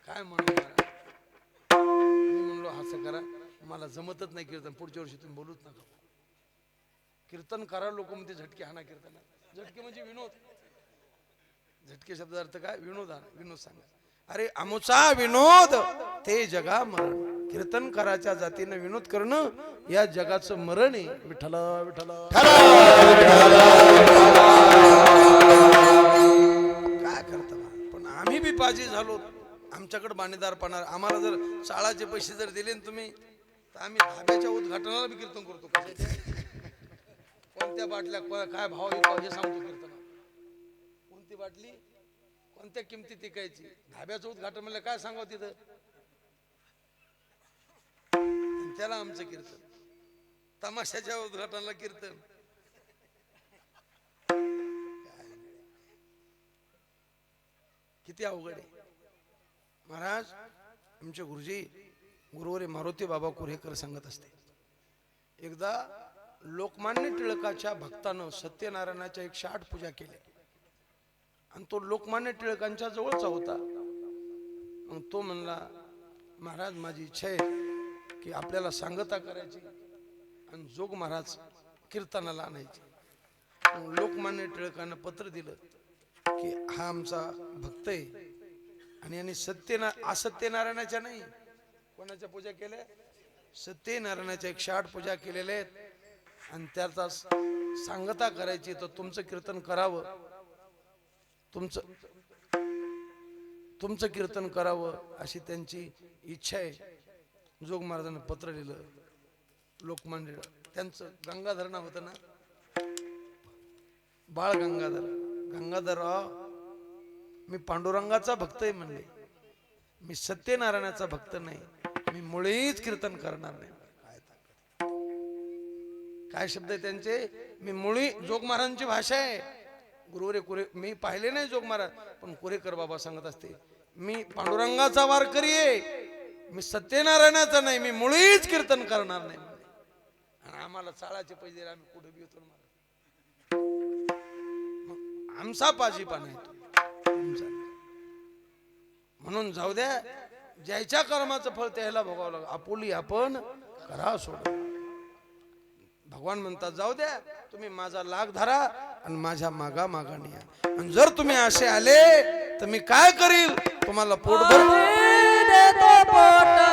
काय म्हणू मी म्हणलो असं करा, मला जमतच नाही कीर्तन, पुढच्या वर्षी तुम्ही बोलूच नका. कीर्तन करा लोक म्हणते झटके हाना कीर्तनात. झटके म्हणजे विनोद. झटके शब्दाचा अर्थ काय? विनोद. विनोद सांगा. अरे आमुचा विनोद ते जगा मरण. कीर्तन कराच्या जातीनं विनोद करणं या जगाचं मरण आहे. विठ्ठला विठ्ठला. काय करता पण पाजी झालो आमच्याकडे बाणेदार पाणार आम्हाला जर शाळाचे पैसे जर दिले ना तुम्ही तर आम्ही धाब्याच्या उद्घाटनाला बी कीर्तन करतो कोणत्या बाटल्या काय भाव विकाव हे सांगतो कीर्तन कोणती बाटली कोणत्या किमतीत विकायची धाब्याचं उद्घाटन म्हणलं काय सांगावं तिथं आणि त्याला आमचं कीर्तन तमाशाच्या उद्घाटनाला कीर्तन किती अवघड आहे महाराज आमचे गुरुजी गुरुवरे मारुती बाबा कुरेकर सांगत असते एकदा लोकमान्य टिळकाच्या भक्तानं सत्यनारायणाच्या 108 पूजा केल्या आणि तो लोकमान्य टिळकांच्या जवळचा होता मग तो म्हणला महाराज माझी इच्छा आहे की आपल्याला सांगता करायची आणि जोग महाराज कीर्तनाला आणायचे मग लोकमान्य टिळकांना पत्र दिलं की हा आमचा भक्त आहे आणि यांनी असत्यनारायणाच्या नाही कोणाच्या पूजा केल्या सत्यनारायणाच्या 108 पूजा केलेल्या आहेत आणि त्याचा सांगता करायची तर तुमचं कीर्तन करावं तुमचं कीर्तन करावं अशी त्यांची इच्छा आहे जोग महाराजांना पत्र लिहिलं लोकमान्य त्यांचं गंगाधर नाव होतं ना बाळ गंगाधरराव मी पांडुरंगाचा भक्त आहे म्हणले मी सत्यनारायणाचा भक्त नाही मी मुळीच कीर्तन करणार नाही काय शब्द आहे त्यांचे मी मुळी जोग महाराजांची भाषा आहे गुरुवरे कुरे मी पाहिले नाही जोग महाराज पण कुरेकर बाबा सांगत असते मी पांडुरंगाचा वारकरी आहे मी सत्यनारायणाचा नाही मी मुळीच कीर्तन करणार नाही आणि आम्हाला चाळाचे पैसे आम्ही कुठे बी येतो आमचा पाजीपणा आहे म्हणून जाऊ द्या ज्याच्या कर्माचं फळ त्याला भोगावं लागलं आपुली आपण करा सोड भगवान म्हणतात जाऊ द्या तुम्ही माझा लाग धरा आणि माझ्या मागा या आणि जर तुम्ही असे आले तर मी काय करील तुम्हाला पोटभर देतो पोटभर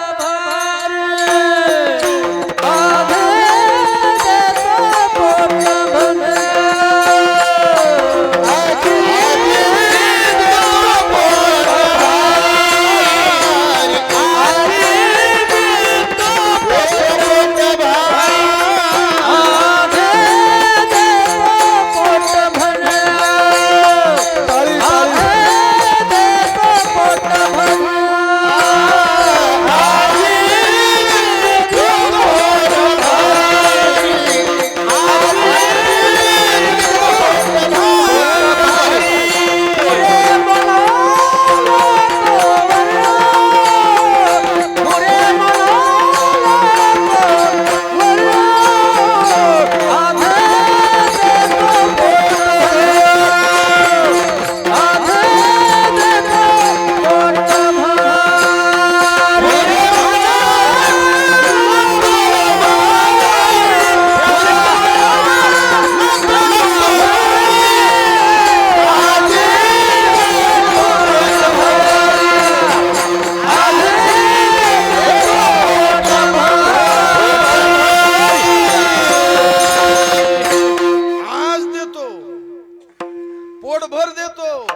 पोटभर देतो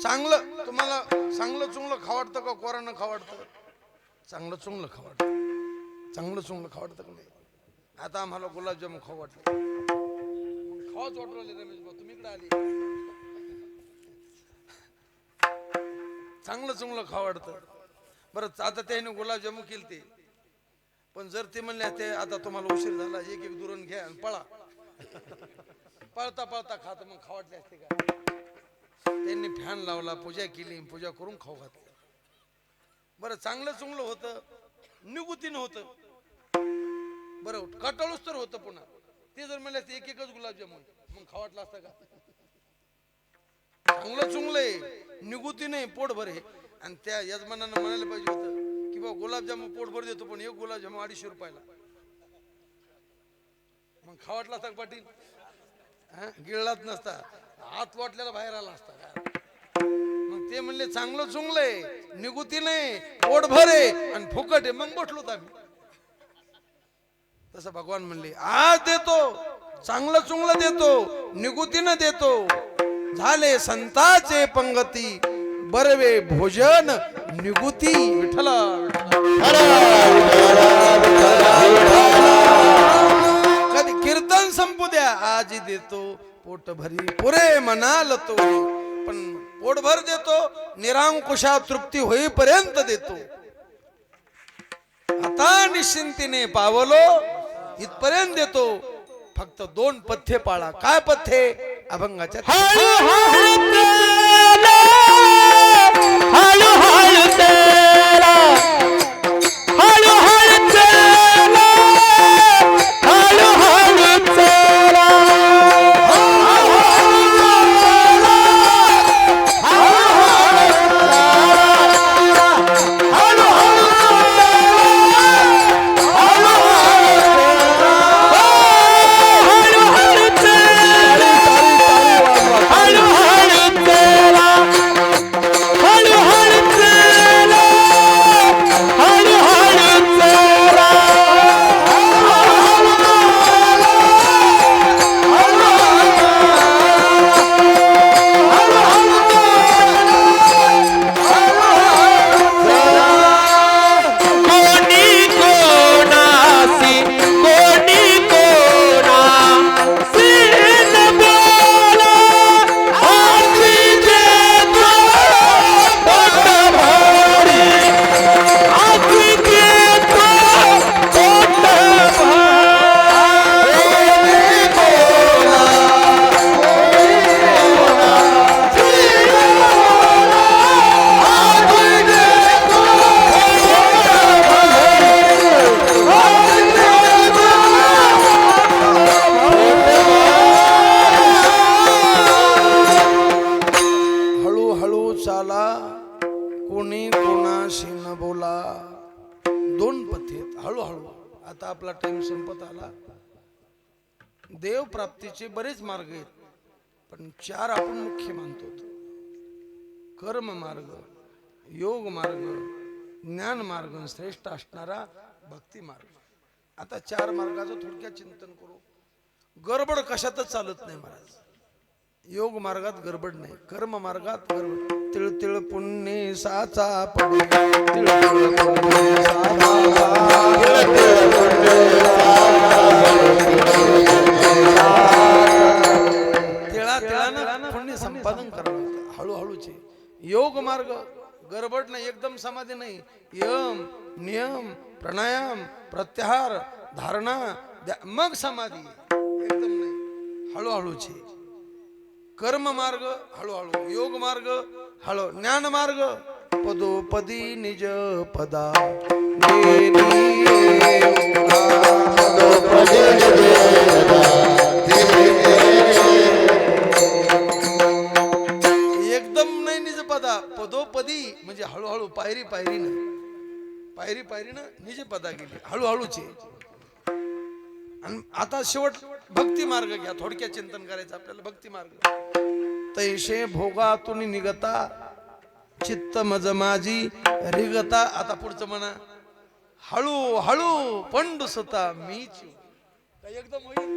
चांगलं तुम्हाला चांगलं चुंगलं खावडतं का कोरानं खावडतं चांगलं चुंगलं खावडतं का नाही आता आम्हाला गुलाबजामुन खाऊ वाटलं खावाच वाटलं रमेश भाऊ तुम्ही इकडे आली चांगलं चुंगलं खावडतं बरं आता त्याने गुलाबजामुन केली ते पण जर ते म्हणले ते आता तुम्हाला उशीर झाला एक एक दुरून घ्या आणि पळा पळता पळता खात मग खावटले असते का त्यांनी फॅन लावला पूजा केली पूजा करून खाऊ घातलं बरं चांगलं चुंगलं होतं निगुतीनं होतं बरं कटाळूच तर होतं पुन्हा ते जर म्हणले एक एकच गुलाबजामुन मग खावटला असतं का चांगलं चुंगलंय निगुती नाही पोटभर आहे आणि त्या यजमानानं म्हणायला पाहिजे होतं की बा गुलाबजामुन पोटभर देतो पण एक गुलाबजामुन 250 रुपयाला मग खावटला असता पाटील गिळलाच नसता हात वाटल्याला बाहेर आला असता मग ते म्हणले चांगलं चुंगलंय निगुती नाही पोटभर आहे आणि फुकट आहे मग बसलो आम्ही तसं भगवान म्हणले आज देतो चांगलं चुंगलं देतो निगुतीनं देतो झाले संतांचे पंगती बरवे भोजन निगुती विठ्ठल कधी कीर्तन संपू द्या आज देतो पोट भरी पुरे म्हणाल तो पण पोटभर देतो निरांकुशा तृप्ती होईपर्यंत देतो आता निश्चिंतीने पावलो इथपर्यंत देतो फक्त 2 पथ्ये पाळा काय पथ्ये अभंगाच्या कोणी कोणाशी न बोला 2 पथ्ये हळूहळू आता आपला टाइम संपत आला देव प्राप्तीचे बरेच मार्ग आहेत पण 4 आपण मुख्य मानतो कर्म मार्ग योग मार्ग ज्ञान मार्ग श्रेष्ठ असणारा भक्ती मार्ग आता 4 मार्गाचं थोडक्यात चिंतन करू गडबड कशातच चालत नाही महाराज योग मार्गात गडबड नाही कर्म मार्गात गडबड तिळ तिळ पुण्य साचा पडे तिळ तिळ पुण्य तिळा तिळानं पुण्य संपादन करावं हळूहळूचे योग मार्ग गडबड नाही एकदम समाधी नाही यम नियम प्राणायाम प्रत्याहार धारणा मग समाधी एकदम नाही हळूहळूचे कर्म मार्ग हळूहळू योग मार्ग हळू ज्ञान मार्ग पदोपदी निज पदा एकदम नाही निज पदा पदोपदी म्हणजे हळूहळू पायरी पायरीनं निज पदा गेली हळूहळूचे आणि आता शेवट भक्ती मार्ग घ्या थोडक्यात चिंतन करायचं आपल्याला भक्ती मार्ग तैशे भोगातून निगता चित्त मज माझी रिगता आता पुढचं म्हणा हळू हळू पंडू सुता मीच एकदम होईल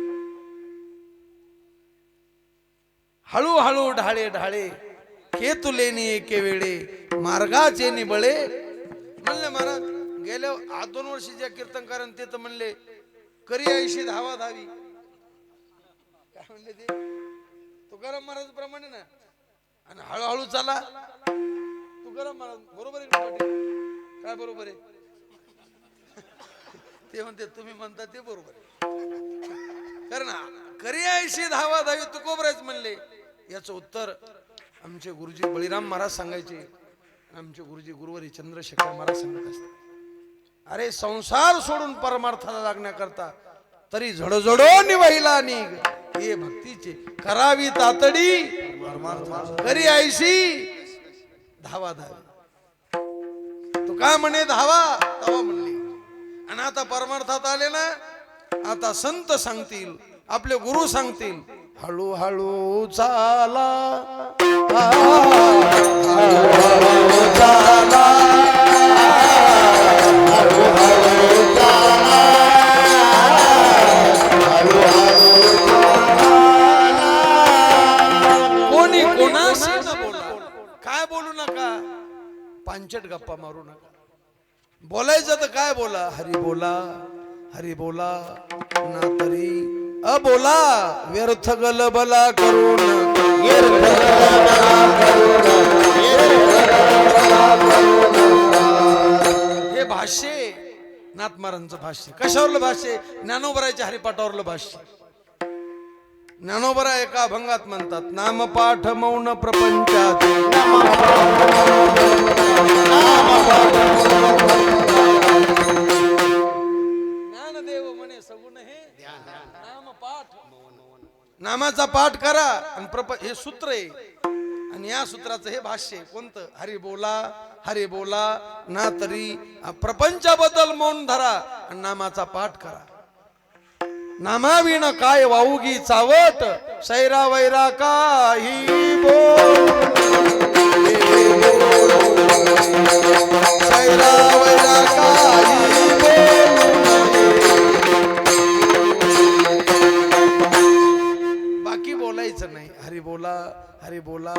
हळू हळू ढाळे ढाळे केतुलेनी एके वेळे मार्गाचे निबळे म्हणले महाराज गेल्या 2 वर्षी ज्या कीर्तनकारांनी ते तर म्हणले करी ऐशी धावा धावी काय म्हणले ते तुकाराम महाराज प्रमाणे ना आणि हळूहळू चला तुकाराम महाराज बरोबर आहे काय बरोबर आहे ते म्हणते तुम्ही म्हणता ते बरोबर आहे कारण करी ऐशी धावा धावी तुकोबराच म्हणले याचं उत्तर आमचे गुरुजी बळीराम महाराज सांगायचे आमचे गुरुजी गुरुवारी चंद्रशेखर महाराज सांगत असतात अरे संसार सोडून परमार्थाला लागण्याकरता तरी झडझडो निवाहिला निघ हे भक्तीचे करावी तातडी करी ऐशी धावा धावी तू काय म्हणे धावा तवा म्हणली आणि आता परमार्थात आले ना आता संत सांगतील आपले गुरु सांगतील हळू हळू चाला कोणी कोणाशी न बोला काय बोलू नका, पांचट गप्पा मारू नका. बोलायचं तर काय बोला, हरी बोला, हरी बोला ना तरी बोला. व्यर्थ गलबला करू नका, हे भाष्य नाथमारांचं भाष्य. कशावरलं भाष्य? ज्ञानोबराच्या हरिपाठावरलं भाष्य. ज्ञानोबरा एका अभंगात म्हणतात, नामपाठ मौन प्रपंचात ज्ञानदेव म्हणे सगुण हे नामपाठ. नामाचा पाठ करा आणि हे सूत्र आहे. आणि या सूत्राचं हे भाष्य कोणतं? हरी बोला, हरी बोला ना तरी प्रपंचाबद्दल मौन धरा आणि नामाचा पाठ करा. नामाविण काय वाऊगी चावट, सैरा वैरा काही बोल, सैरा वैरा काही बाकी बोलायचं नाही. हरी बोला, हरी बोला.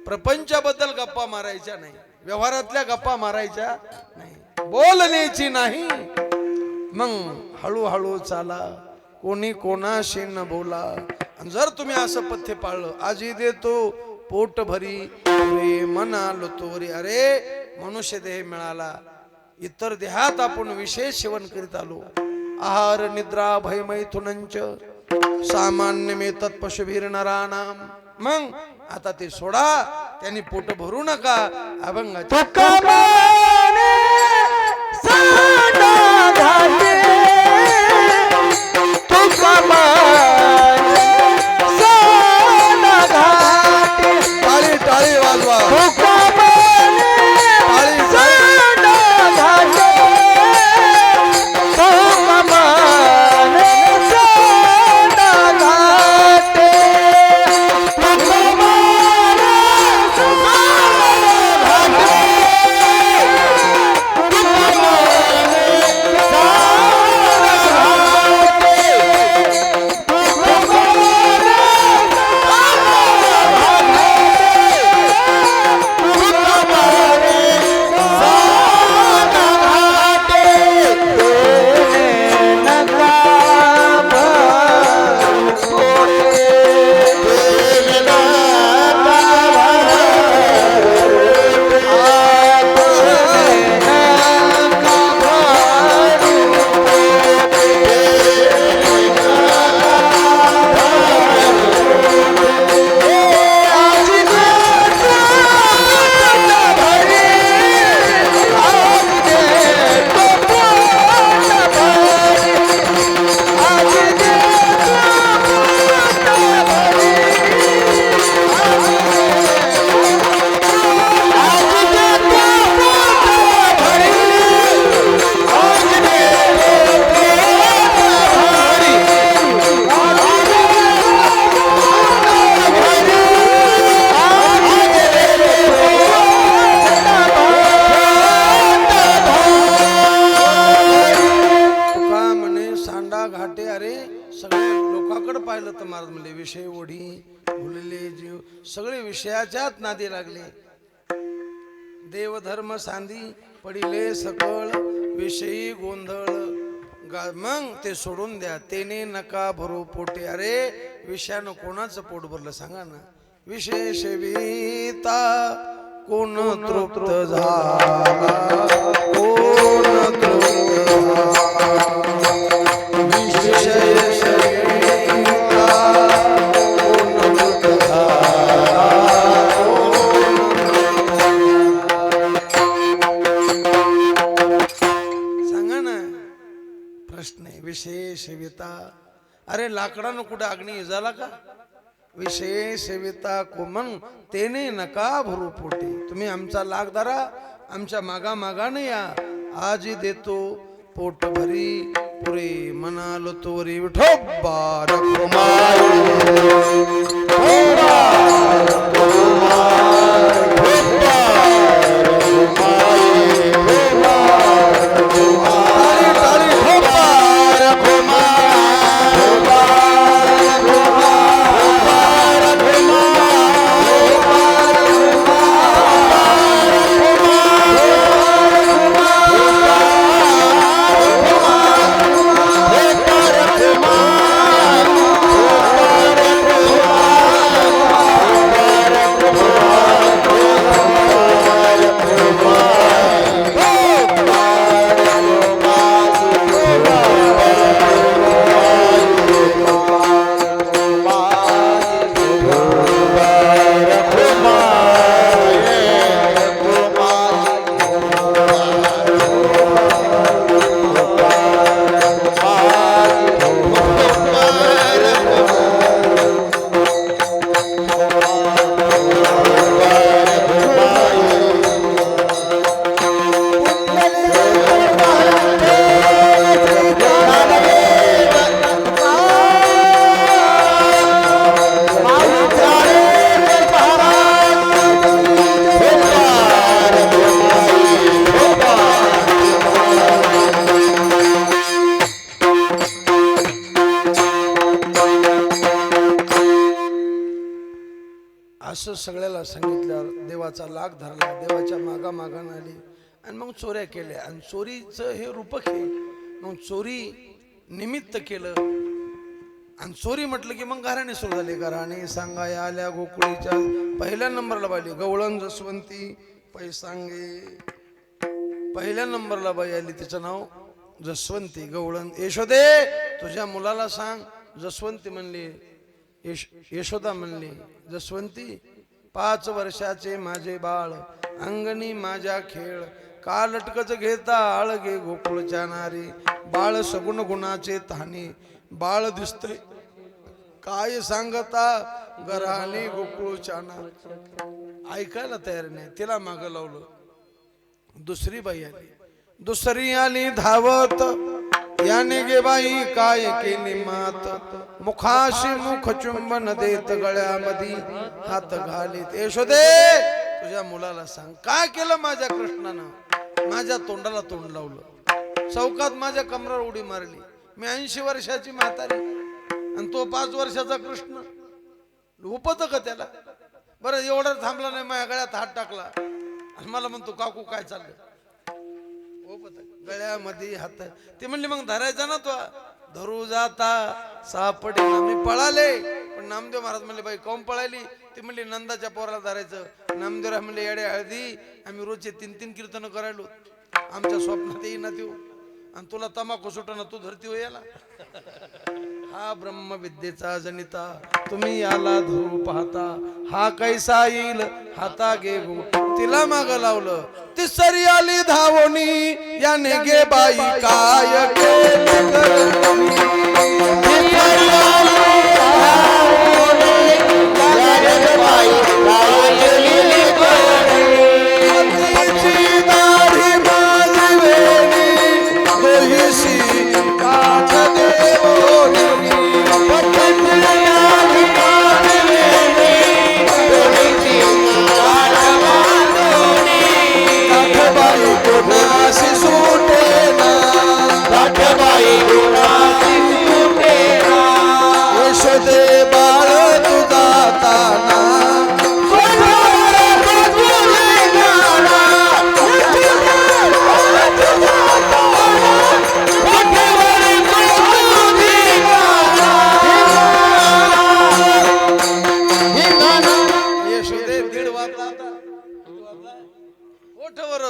प्रपंचाबद्दल गप्पा मारायच्या नाही, व्यवहारातल्या गप्पा मारायच्या नाही, बोलण्याची नाही. मग हळूहळू चाला, कोणी कोणाशी न बोला. आणि जर तुम्ही असं पथ्य पाळलं, आजी देतो पोट भरी रे म्हणालो तोरी. अरे मनुष्य देह मिळाला, इतर देहात आपण विशेष सेवन करीत आलो. आहार निद्रा भय मैथुनंच सामान्य मेतत पशुभीर नरानाम. मग आता ते सोडा, त्यांनी पोट भरू नका. अभंगाच्या टाळी टाळी वाजवा. विषय ओढी भुलले जीव सगळे विषयाच्याच नादी लागले. देवधर्म सांदी पडिले सकळ विषयी गोंधळ. मग ते सोडून द्या, तेने नका भरू पोटे. अरे विषयानं कोणाचं पोट भरलं सांगा ना. विषय सेविता कोण तृप्त झाला, कोण तृप्त झाला. विषय विषय सेविता. अरे लाकडानं कुठे अग्नी झाला का? विषय सेविता कोमन तेने नका भरू पोटे. तुम्ही आमचा लाग धरा, आमच्या मागा मागाने या. आज देतो पोट भरी पुरे म्हणालो तोरी. विठोबा रखुमाई असं सगळ्याला सांगितलं. देवाचा लाग धरला, देवाच्या मागा मागानं आली आणि मग चोऱ्या केल्या. आणि चोरीचं हे रूपक आहे. मग चोरी निमित्त केलं आणि चोरी म्हटलं की मग घराणे सुरू झाले. घराणे सांगाया आल्या गोकुळीच्या पहिल्या नंबरला बाई गवळण जसवंती पैसांगे. पहिल्या नंबरला बाई आली, तिचं नाव जसवंती गवळण. यशोदे तुझ्या मुलाला सांग. जसवंती म्हणली, यशोदा म्हणली जसवंती 5 वर्षाचे माझे बाळ अंगणी माझ्या खेळ का लटकच घेता आळगे गोकुळच्या नारी. बाळ सगुण गुणाचे तानी बाळ दिसते काय सांगता घराने गोकुळच्या नारी. ऐकायला तयार नाही. तिला मागं लावलं. दुसरी बाई आली. दुसरी आली धावत. याने गे बाई काय केली मात. मुखाशी मुख चुंबन देत गळ्यामध्ये हात घालीत. यशोदे तुझ्या मुलाला सांग काय केलं माझ्या कृष्णानं. माझ्या तोंडाला तोंड लावलं. चौकात माझ्या कमरावर उडी मारली. मी 80 वर्षाची म्हातारी आणि तो 5 वर्षाचा कृष्ण. उपत का त्याला. बरं एवढं थांबला नाही. माझ्या गळ्यात हात टाकला आणि मला म्हणतो काकू काय चाललं. गळ्यामध्ये हात. ते म्हणले मग धरायचा ना तो. धरू जाता सापडे. मी पळाले पण नामदेव महाराज म्हणले बाई कोण पळाली. ते म्हणले नंदाच्या पोराला धरायचं. नामदेवराव म्हणले येडे हळदी आम्ही रोजचे 3-3 कीर्तन करायलो. आमच्या स्वप्नात येई ना देऊ आणि तुला तमाखू सुटणं तू धरती हो याला. हा ब्रह्मविद्येचा जनिता तुम्ही याला धरू पाहता. हा कैसा येईल हाता गे गो. तिला माग लावलं. तिसरी आली धावणी याने गे बाई काय केलं.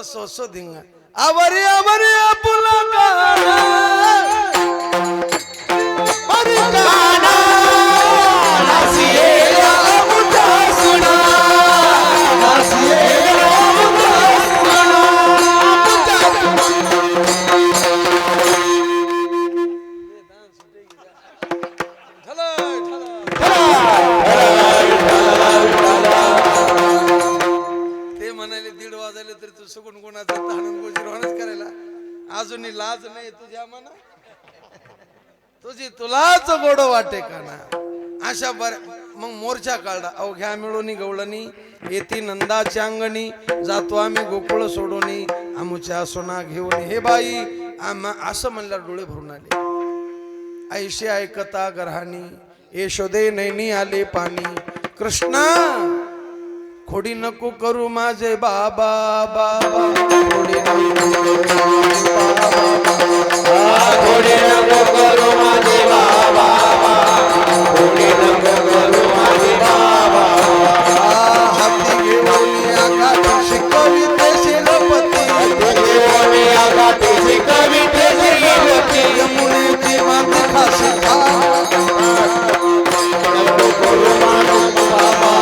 सोसो धिंगा आवरी आवरी आपुला काना अरे काना नासिएला मुझा सुना नासिएला मुझा सुना ते म्हणाले 1:30 वाजले तरी तू सगुण गुणाचा तहान गोजीरवाणच करायला अजून लाज नाही तुझ्या मना. तुझी तुलाच गोड वाटे का ना. अशा मग मोर्चा काढला. अवघ्या मिळून गवळणी येती नंदाच्या अंगणी जातो आम्ही गोकुळ सोडून आमुच्या सोना घेऊन. हे बाई असं म्हणल्यावर डोळे भरून आले. ऐशी ऐकता गरहाणी यशोदे नैनी आले पाणी. कृष्णा खोडी नको करू माझे बाबा बाबा. खोडी नको करू माझे बाबा. खोडी नको करू माझे बाबा. हाती घेऊन आकाश शिकविते शिरपती. शिकविते शिरपती. यमुनेची माती खासी खा. नको करू माझे बाबा.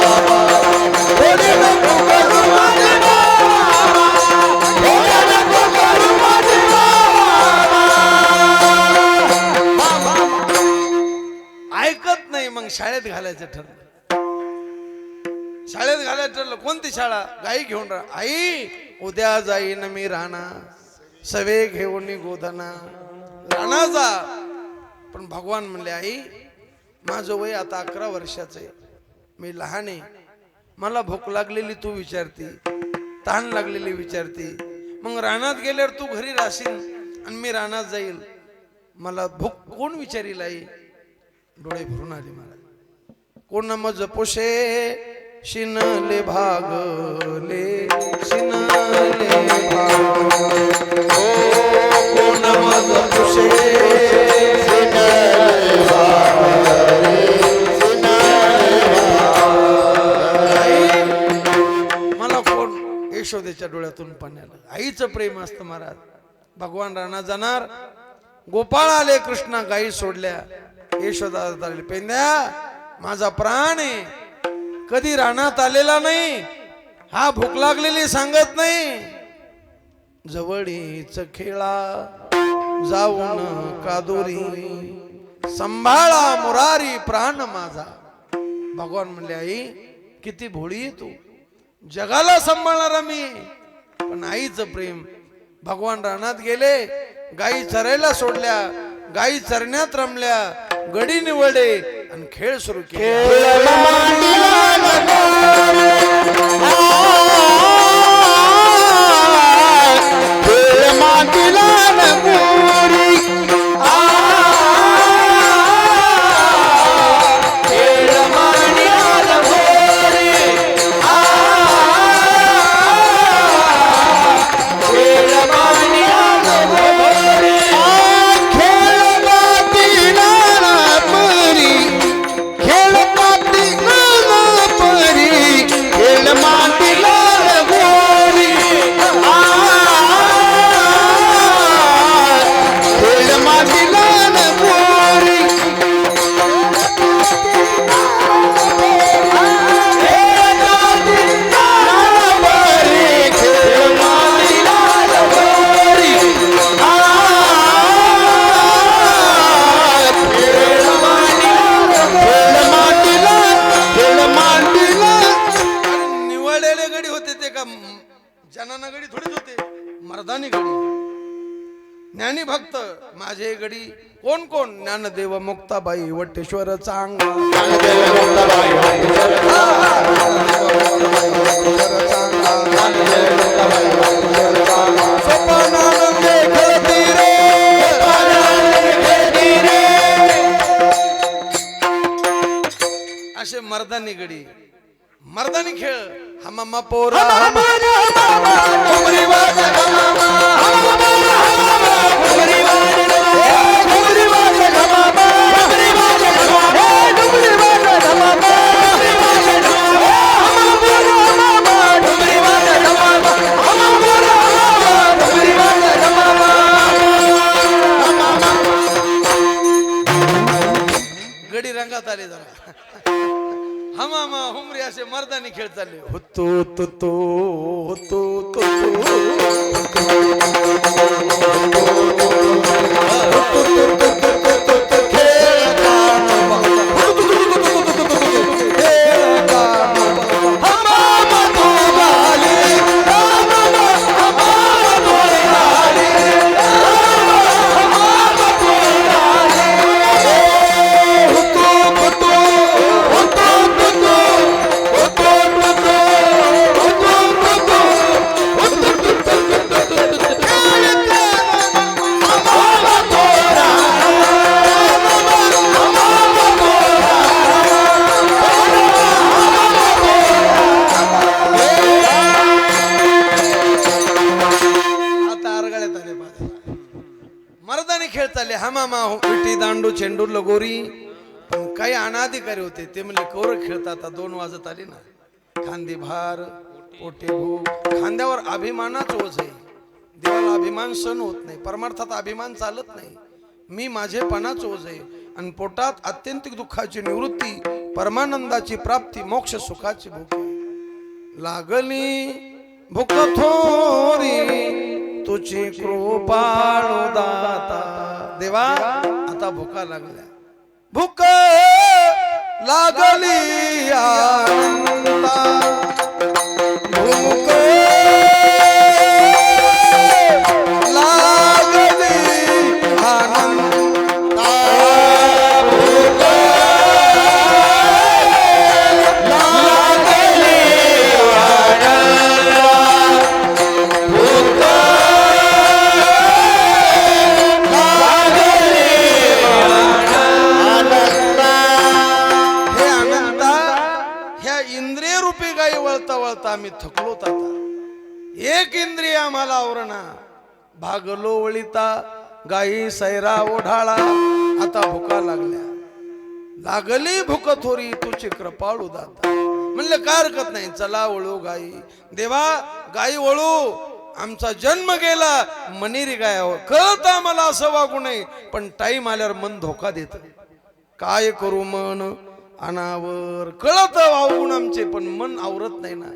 ऐकत नाही. मग शाळेत घालायचं ठरलं. शाळेत घालायचं ठरलं. कोणती शाळा. गाई घेऊन राहा. आई उद्या जाईन मी राणा सवे घेऊन गोधना. राणा जा. पण भगवान म्हणले आई माझं वय आता 11 वर्षाचं आहे. मी लहान आहे. मला भूक लागलेली तू विचारती. तहान लागलेली विचारती. मग रानात गेल्यावर तू घरी राहशील आणि मी रानात जाईल. मला भूक कोण विचारील आई. डोळे भरून आले मला. कोण मज पोषे शिनले भागले शिनले भागले ओ कोण मज तुषे शिनले भागले मला कोण यशोदेच्या डोळ्यातून पाणी आलं. आईचं प्रेम असतं महाराज. भगवान राणा जाणार, गोपाळ आले, कृष्णा गाई सोडल्या, यशोदा आली, पेंद्या माझा प्राण आहे, कधी रानात आलेला नाही, हा भूक लागलेली सांगत नाही, जवळीच खेळा जाऊन कादुरी, सांभाळा मुरारी प्राण माझा. भगवान म्हणले आई किती भोळी आहे तू, जगाला सांभाळणारा मी. पण आईचं प्रेम. भगवान रानात गेले, गायी चरायला सोडल्या, गायी चरण्यात रमल्या, गडी निवडे आणि खेळ सुरू केला. जनाना गडी थोडीच होते, मर्दानी गडी. ज्ञानी भक्त माझे गडी कोण कोण? ज्ञानदेव मुक्ताबाई वटेश्वर चांगा, असे मर्दानी गडी. मर्दानी खेळ हमामा पोरा गडी रंगात आले जरा. हमामा हुमरी असे मर्दानी खेळ चालले. होतो तो तो होतो तो हमामा विटी दांडू चेंडू लगोरी. पण काही अनाधिकारी होते ते म्हणले कौर खेळतात, 2 वाजत आली ना, खांदी भार पोटे भूक, खांद्यावर अभिमानाच ओझ आहे. देवाला अभिमान सण होत नाही, परमार्थात अभिमान चालत नाही. मी माझेपणाच ओझ आहे. आणि पोटात अत्यंतिक दुःखाची निवृत्ती, परमानंदाची प्राप्ती, मोक्ष सुखाची भूक लागली. भूक थोरी तुझी कृपाळू दाता. देवा आता भुका लागल्या, भूक लागली अनंता, भूक लागली अनंता, भूक लागली बी गाई वळता वळता आम्ही थकलोत आता. एक इंद्रिय आम्हाला आवरणा. भागलो वळिता गाई सैरा ओढाळा. आता भुका लागल्या. लागली भूक थोरी तुझी कृपाळू दाता. म्हणलं काय हरकत नाही, चला वळू गाई. देवा गाई वळू, आमचा जन्म गेला मनेरी गाय कळत आम्हाला असं वागू नये, पण टाइम आल्यावर मन धोका देत. काय करू मन अनावर कळत वागून आमचे, पण मन आवरत नाही ना.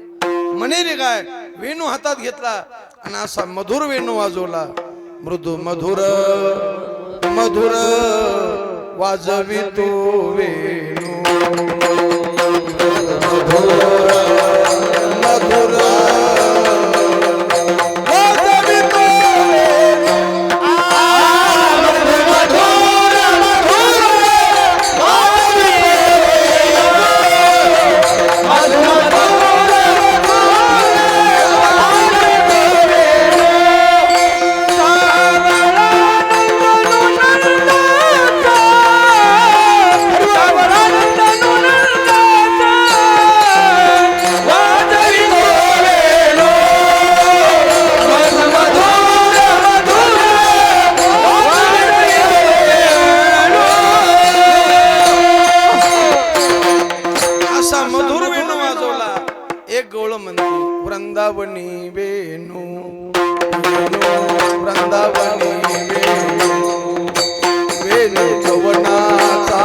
मनेरी गाय वेणू हातात घेतला आणि असा मधुर वेणू वाजवला. मृदू मधुर मधुर वाजवितो वेणू. मधुर वाजवितो वेणू. वृंदावनी वेणू वृंदावनी वेणू कवनाचा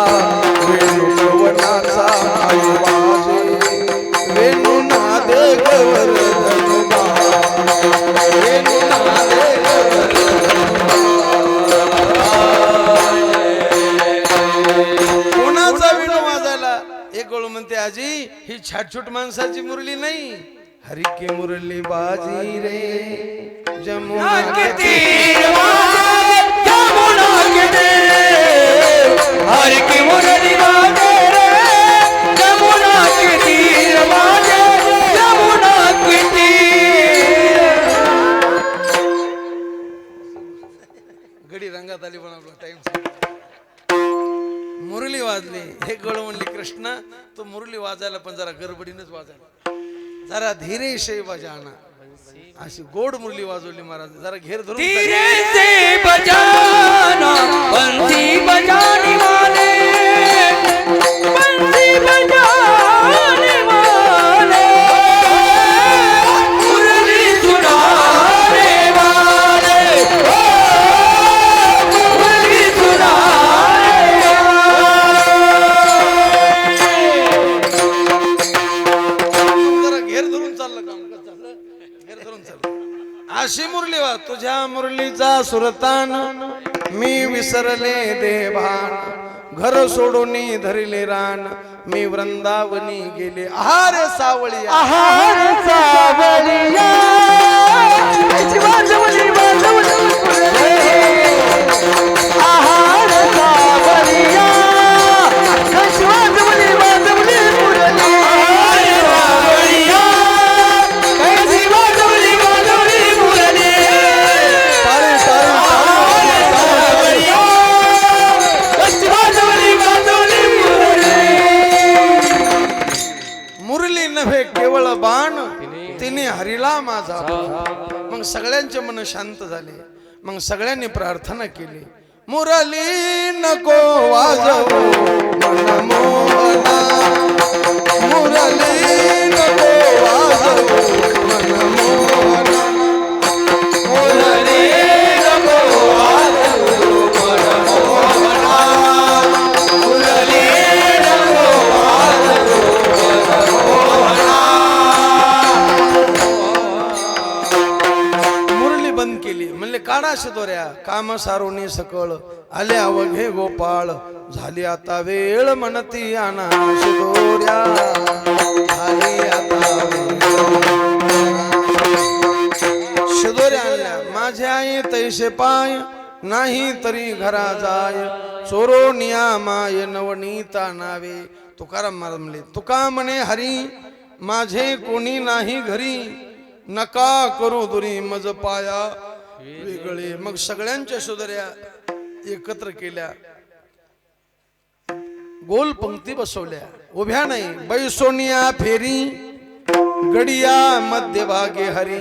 आवाजे वेणू नादे गवर्धन वेणू नादे कोणाचा वेणू वाजायला. एक गोळ म्हणते आजी ही छाटछूट माणसाची मुरली नाही, हरि की मुरली बाजी रे जमुना के तीर बाजे, जमुना के तीर. हरि की मुरली बाजे रे जमुना के तीर बाजे, जमुना के तीर. गडी रंगात आली पण आपला टाइम. मुरली वाजली. हे गळ म्हणली कृष्ण तो मुरली वाजायला पण जरा गडबडीनच वाजायला, जरा धीरे से बजाना. अशी गोड मुरली वाजवली महाराज. जरा घेर धरून धीरे से बजाना बंसी बजाने वाले, बंसी बजाने वाले, मुरली सुनाने वाले, मुरली सुनाने जरा घेर धरून चाललं काम चाललं, घेर धरून चाललं. अशी मुरली वाज. तुझ्या मुरलीचा सुरतान मी विसरले देभान, घर सोडून धरले रान मी वृंदावनी गेले. आहार सावळी आहार सावलिया, वाजवली वाजवली मुरली. आहार सावलिया, वाजवली वाजवली मुरली. सावलिया, कैसी वाजवली वाजवली मुरली. सावलिया, कैसी वाजवली वाजवली मुरली. मुरली नव्हे केवळ बाण, तिने हरिला माझा. मग सगळ्यांचे मन शांत झाले. मग सगळ्यांनी प्रार्थना केली, मुरली नको वाजवू मनमोहना, मुरली नको वाजवू मनमोहना, मुरली नको वाजवू मनमोहना, मुरली नको वाजवू मनमोहना. मुरली बंद केली. म्हणले काढा शिदोऱ्या. काम सारोनी सकळ आले अवघे गोपाळ, झाली आता वेळ म्हणती आणा शिदोऱ्या, झाली आता शिदोऱ्या आणल्या. माझ्या आई तैसे पाय नाही तरी घरा जाय, चोरो निया माय नवनीता नावे. तुकाराम महाराज म्हणले, तुका म्हणे हरी माझे कोणी नाही घरी, नका करू दुरी मज पाया वेगळे. मग सगळ्यांच्या सुदर्या एकत्र केल्या, गोल पंक्ती बसवल्या, उभ्या नाही. बैसोनिया फेरी गडिया मध्यभागी हरी,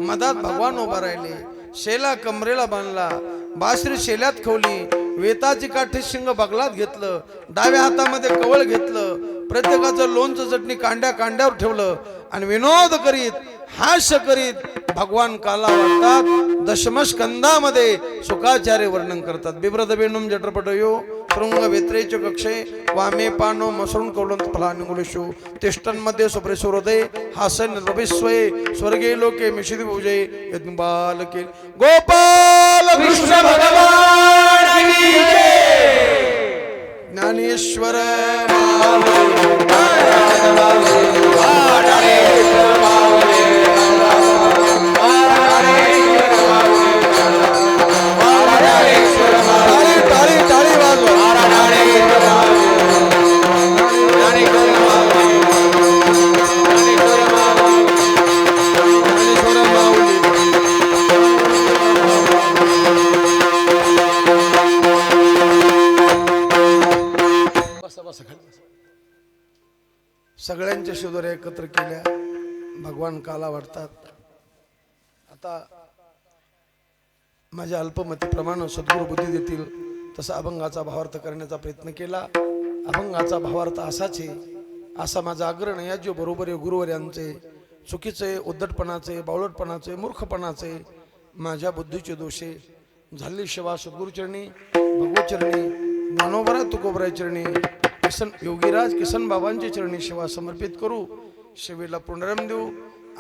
मधात भगवान उभा राहिले, शेला कमरेला बांधला, बासरी शेल्यात खवली, वेताची काठी शिंग बगलात घेतलं, डाव्या हातामध्ये कवळ घेतलं, प्रत्येकाचं लोणचं चटणी कांड्या कांड्यावर ठेवलं आणि विनोद करीत हास्य करीत भगवान काला वाटतात. दशमस्कंदामध्ये सुखाचार्य वर्णन करतात. बिभ्रत बेणुम जठरपटयो शृंग वेत्रेच कक्षे वामे पानो मसरुण कौलंत फलानुगुलेषु तिष्ठन्मध्ये सुप्रेसुरोदे हासन रविस्वये स्वर्गे लोके मिशिति पूजे यज्ञबालके गोपाल कृष्ण भगवान की जय. ज्ञानेश्वर सगळ्यांच्या शिदोऱ्या एकत्र केल्या, भगवान काला वाटतात. आता माझ्या अल्पमतीप्रमाणे सद्गुरू बुद्धी देतील तसा अभंगाचा भावार्थ करण्याचा प्रयत्न केला. अभंगाचा भावार्थ असाच आहे, असा माझा आग्रह नाही. जो बरोबर आहे गुरुवर्यांचे चुकीचे, उद्धटपणाचे, बावळटपणाचे, मूर्खपणाचे, माझ्या बुद्धीचे दोषे झाली सेवा सद्गुरुचरणी, भगवचरणी, ज्ञानोबरा तुकोबराय चरणी, किसन योगीराज किसन बाबांच्या चरणी सेवा समर्पित करू. सेवेला पुनराम देऊ.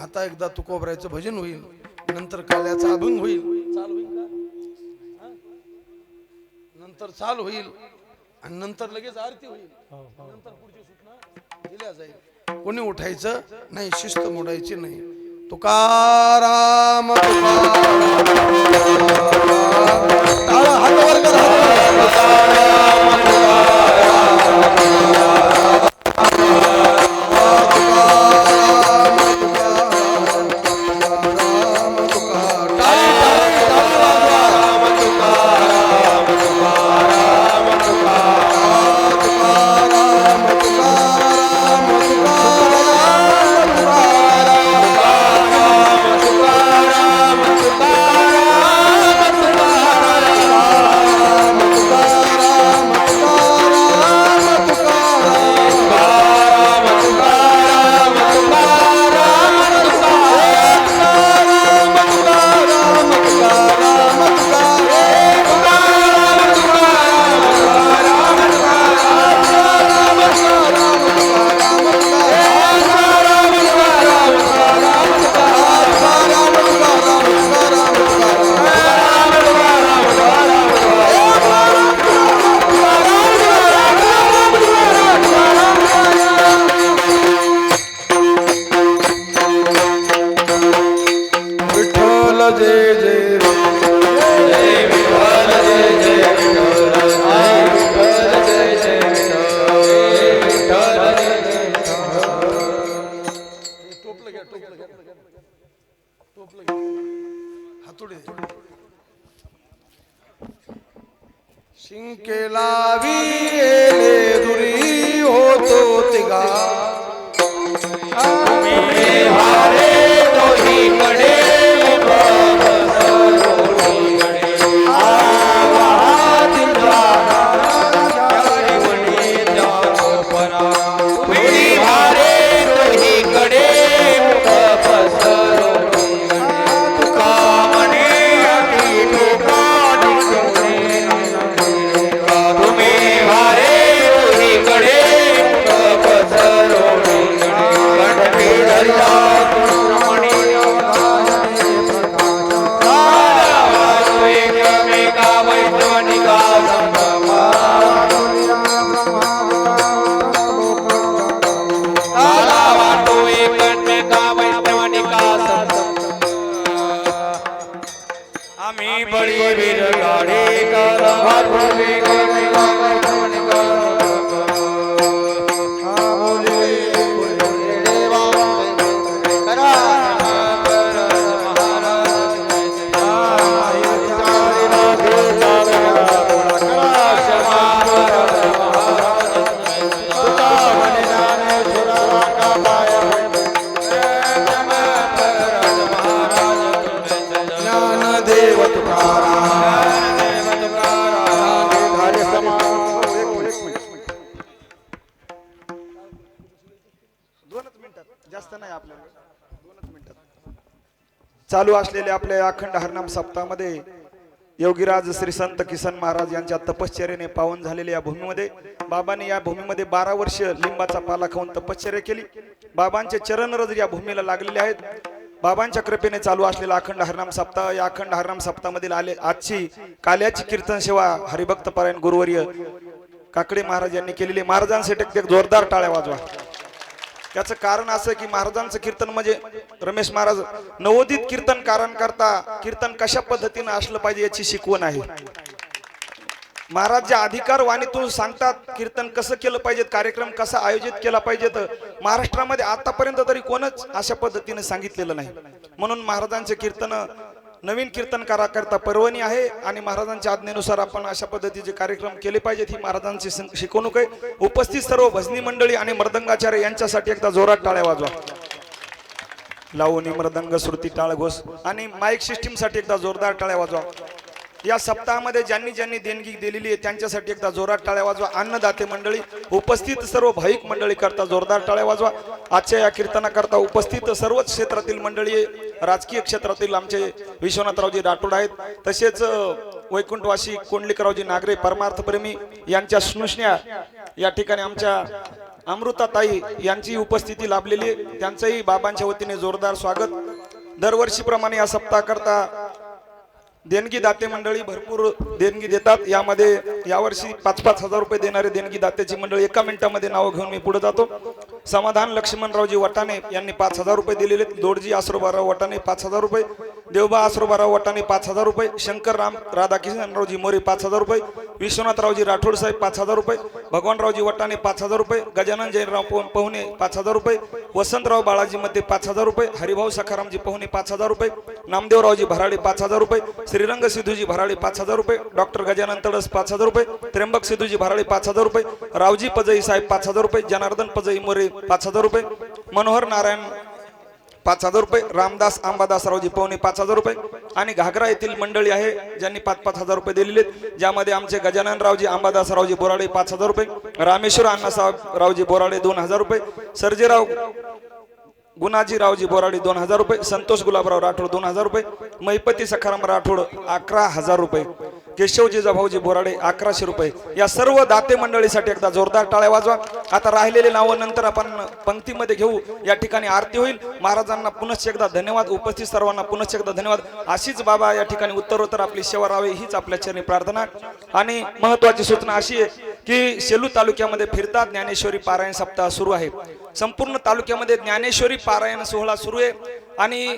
आता एकदा तुकोबरायचं भजन होईल, नंतर काल्याचा अभंग होईल, चालू होईल का? नंतर चालू होईल आणि नंतर लगेच आरती होईल. नंतर पुढची सूचना दिल्या जाईल. कोणी उठायचं नाही, शिस्त मोडायची नाही. तुकाराम तुकाराम टाळा हात वर करा. शिंकेला विले दुरी होतो तिगा जास्त नाही आपल्याला 2 मिनिटात चालू असलेल्या आपल्या अखंड हरनाम सप्ताहामध्ये योगीराज श्री संत किसन महाराज यांच्या तपश्चर्याने पावन झालेल्या या भूमीमध्ये बाबांनी या भूमीमध्ये 12 वर्ष लिंबाचा पाला खाऊन तपश्चर्या केली. बाबांचे चरणरज या भूमीला लागलेले आहेत. बाबांच्या कृपेने चालू असलेला अखंड हरनाम सप्ताह, या अखंड हरनाम सप्ताहामधील आजची काल्याची कीर्तन सेवा हरिभक्त परायण गुरुवर्य काकडे महाराज यांनी केलेली. महाराजांसाठी एक जोरदार टाळ्या वाजवा. याचं कारण असं की महाराजांचं कीर्तन म्हणजे रमेश महाराज नवोदित कीर्तनकारां करता कीर्तन कशा पद्धतीने असलं पाहिजे याची शिकवण आहे. महाराज ज्या अधिकार वाणीतून सांगतात कीर्तन कसं केलं पाहिजे, कार्यक्रम कसा आयोजित केला पाहिजे, महाराष्ट्रामध्ये आतापर्यंत तरी कोणच अशा पद्धतीने सांगितलेलं नाही. म्हणून महाराजांचे कीर्तन नवीन कीर्तनकाराकरता पर्वणी आहे आणि महाराजांच्या आज्ञेनुसार आपण अशा पद्धतीचे कार्यक्रम केले पाहिजेत ही महाराजांची शिकवणूक आहे. उपस्थित सर्व भजनी मंडळी आणि मृदंगाचार्य यांच्यासाठी एकदा जोरात टाळ्या वाजवा. लावणी मृदंग श्रुती टाळ घोष आणि माईक सिस्टीम साठी एकदा जोरदार टाळ्या वाजवा. या सप्ताहामध्ये ज्यांनी ज्यांनी देणगी दिलेली आहे त्यांच्यासाठी एकदा जोरात टाळ्या वाजवा. अन्नदाते मंडळी, उपस्थित सर्व भाविक मंडळी करता जोरदार टाळ्या वाजवा. आजच्या या कीर्तनाकरता उपस्थित सर्वच क्षेत्रातील मंडळी, राजकीय क्षेत्रातील आमचे विश्वनाथरावजी राठोड आहेत, तसेच वैकुंठवासी कोंडलीकरावजी नागरे परमार्थप्रेमी यांच्या स्नुष्ण्या या ठिकाणी आमच्या अमृताताई यांची उपस्थिती लाभलेली आहे. त्यांचंही बाबांच्या वतीने जोरदार स्वागत. दरवर्षीप्रमाणे या सप्ताहाकरता देणगी दाते मंडळी भरपूर देणगी देतात. यामध्ये यावर्षी 5-5 हजार रुपये देणारे देणगी दात्याची मंडळी एका मिनिटामध्ये नाव घेऊन मी पुढे जातो. समाधान लक्ष्मणरावजी वटाणे यांनी 5,000 रुपये दिलेले. दोडजी आसरोबाराव वटाणे 5,000 रुपये. देवबा आसरोबाराव वटाणे 5,000 रुपये. शंकर राम राधाकिशनरावजी मोरे 5,000 रुपये. विश्वनाथरावजी राठोड साहेब 5,000 रुपये. भगवानरावजी वटाणे 5,000 रुपये. गजानन जयराव पहुणे 5,000 रुपये. वसंतराव बाळाजी मध्ये 5,000 रुपये. हरिभाऊ सखारामजी पहुणे 5,000 रुपये. नामदेवरावजी भराडे 5,000 रुपये. श्रीरंग सिद्धूजी भराडे 5,000 रुपये. डॉक्टर गजानन तडस 5,000 रुपये. त्र्यंबक सिद्धूजी भराडे 5,000 रुपये. रावजी पजई साहेब 5,000 रुपये. जनार्दन पजई मोरे 5,000 रुपये. मनोहर नारायण 5,000 रुपये. रामदास अंबादासरावजी पवणे 5,000 रुपये. आणि घागरा येथील मंडळी आहे ज्यांनी 5-5 हजार रुपये दिलेले, ज्यामध्ये आमचे गजाननरावजी अंबादासरावजी बोराडे 5,000 रुपये. रामेश्वर अण्णासाहेब रावजी बोराडे 2,000 रुपये. सर्जेराव गुणाजीरावजी बोराडे 2,000 रुपये. संतोष गुलाबराव राठोड 2,000 रुपये. महिपती सखाराम राठोड 11,000 रुपये. केशवजी भाऊजी बोराडे 1,100 रुपये. या सर्व दाते मंडळीसाठी एकदा जोरदार टाळ्या वाजवा. आता राहिलेले नाव नंतर आपण पंक्तीमध्ये घेऊ. या ठिकाणी आरती होईल. महाराजांना पुनश्च एकदा धन्यवाद. उपस्थित सर्वांना पुनश्च एकदा धन्यवाद. अशीच बाबा या ठिकाणी उत्तरोत्तर आपली सेवा राहावी हीच आपल्या चरणी प्रार्थना. आणि महत्वाची सूचना अशी आहे की सेलू तालुक्यामध्ये फिरता ज्ञानेश्वरी पारायण सप्ताह सुरू आहे. संपूर्ण तालुक्यामध्ये ज्ञानेश्वरी पारायण सोहळा सुरू आहे आणि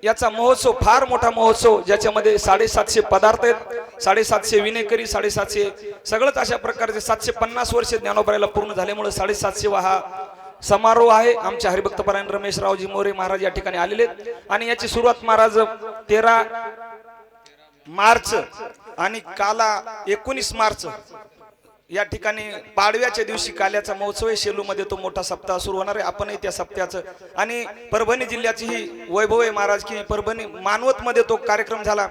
याचा महोत्सव फार मोठा महोत्सव, ज्याच्यामध्ये 750 पदार्थ आहेत, 750 विनेकरी, 750 सगळंच अशा प्रकारचे 750 वर्ष ज्ञानोबरायला पूर्ण झाल्यामुळे 750 हा समारोह आहे. आमचे हरिभक्त परायण रमेशरावजी मोरे महाराज या ठिकाणी आलेले आणि याची सुरुवात महाराज 13 मार्च आणि काला 19 मार्च या ठिकाणी पाडव्याच्या दिवशी काल्याचा महोत्सव आहे. शेलूमध्ये तो मोठा सप्ताह सुरू होणार आहे. आपणही त्या सप्त्याचं आणि परभणी जिल्ह्याची ही वैभव आहे महाराज की परभणी मानवत मध्ये तो कार्यक्रम झाला,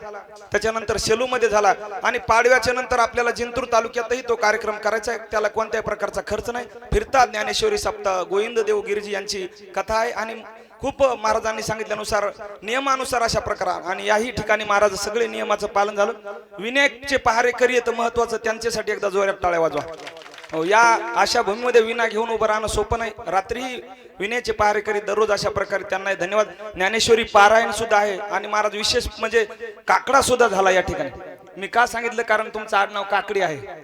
त्याच्यानंतर शेलूमध्ये झाला आणि पाडव्याच्या नंतर आपल्याला जिंतूर तालुक्यातही तो कार्यक्रम करायचा आहे. त्याला कोणत्याही प्रकारचा खर्च नाही. फिरता ज्ञानेश्वरी सप्ताह गोविंद देव गिरजी यांची कथा आहे आणि खूप महाराजांनी सांगितल्यानुसार नियमानुसार अशा प्रकार आणि याही ठिकाणी महाराज सगळे नियमाचं पालन झालं. विनायकचे पहारेकरी येतं महत्वाचं, त्यांच्यासाठी एकदा जोरात टाळ्या वाजवा. या अशा भूमीमध्ये विना घेऊन उभं राहणं सोपं नाही. रात्रीही विनयचे पहारेकरी दररोज अशा प्रकारे त्यांना धन्यवाद. ज्ञानेश्वरी पारायण सुद्धा आहे आणि महाराज विशेष म्हणजे काकडा सुद्धा झाला या ठिकाणी. मी का सांगितलं कारण तुमचं आडनाव काकडी आहे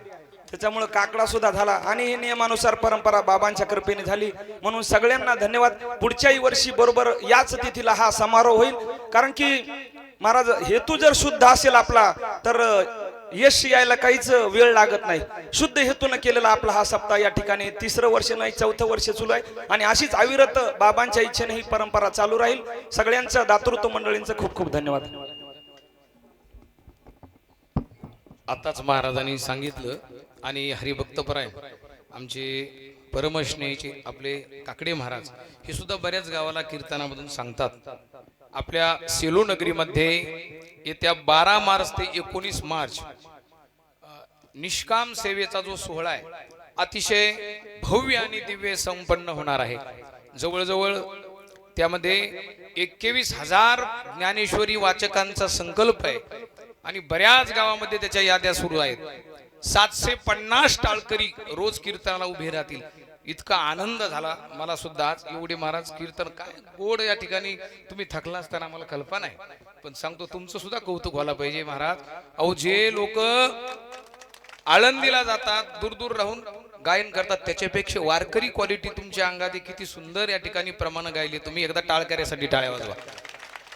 त्याच्यामुळे काकडा सुद्धा झाला आणि ही नियमानुसार परंपरा बाबांच्या कृपेने झाली. म्हणून सगळ्यांना धन्यवाद. पुढच्याही वर्षी बरोबर याच तिथीला हा समारोह होईल. कारण की महाराज हेतू जर शुद्ध असेल आपला तर यश यायला काहीच वेळ लागत नाही. शुद्ध हेतून केलेला आपला हा सप्ताह या ठिकाणी 3रं वर्ष नाही 4थं वर्ष सुरू आहे आणि अशीच अविरत बाबांच्या इच्छेने ही परंपरा चालू राहील. सगळ्यांचं दातृत्व मंडळींचं खूप खूप धन्यवाद. आताच महाराजांनी सांगितलं आणि हरिभक्तपरायण आमचे परमस्नेहीचे आपले काकडे महाराज हे सुद्धा बऱ्याच गावाला कीर्तनामधून सांगतात. आपल्या सेलू नगरीमध्ये येत्या 12 मार्च ते 19 मार्च निष्काम सेवेचा जो सोहळा आहे अतिशय भव्य आणि दिव्य संपन्न होणार आहे. जवळजवळ त्यामध्ये 21,000 ज्ञानेश्वरी वाचकांचा संकल्प आहे आणि बऱ्याच गावामध्ये त्याच्या याद्या सुरू आहेत. 750 टाळकरी रोज कीर्तनाला उभे राहतील. इतका आनंद झाला मला सुद्धा आज. एवढे महाराज कीर्तन काय गोड या ठिकाणी. तुम्ही थकला असताना मला कल्पना आहे, पण सांगतो तुमचं सुद्धा कौतुक व्हायला पाहिजे महाराज. अहो जे लोक आळंदीला जातात दूर दूर राहून गायन करतात त्याच्यापेक्षा वारकरी क्वालिटी तुमच्या अंगात किती सुंदर या ठिकाणी प्रमाण गायले तुम्ही. एकदा टाळकऱ्यासाठी टाळ्या वाजवा.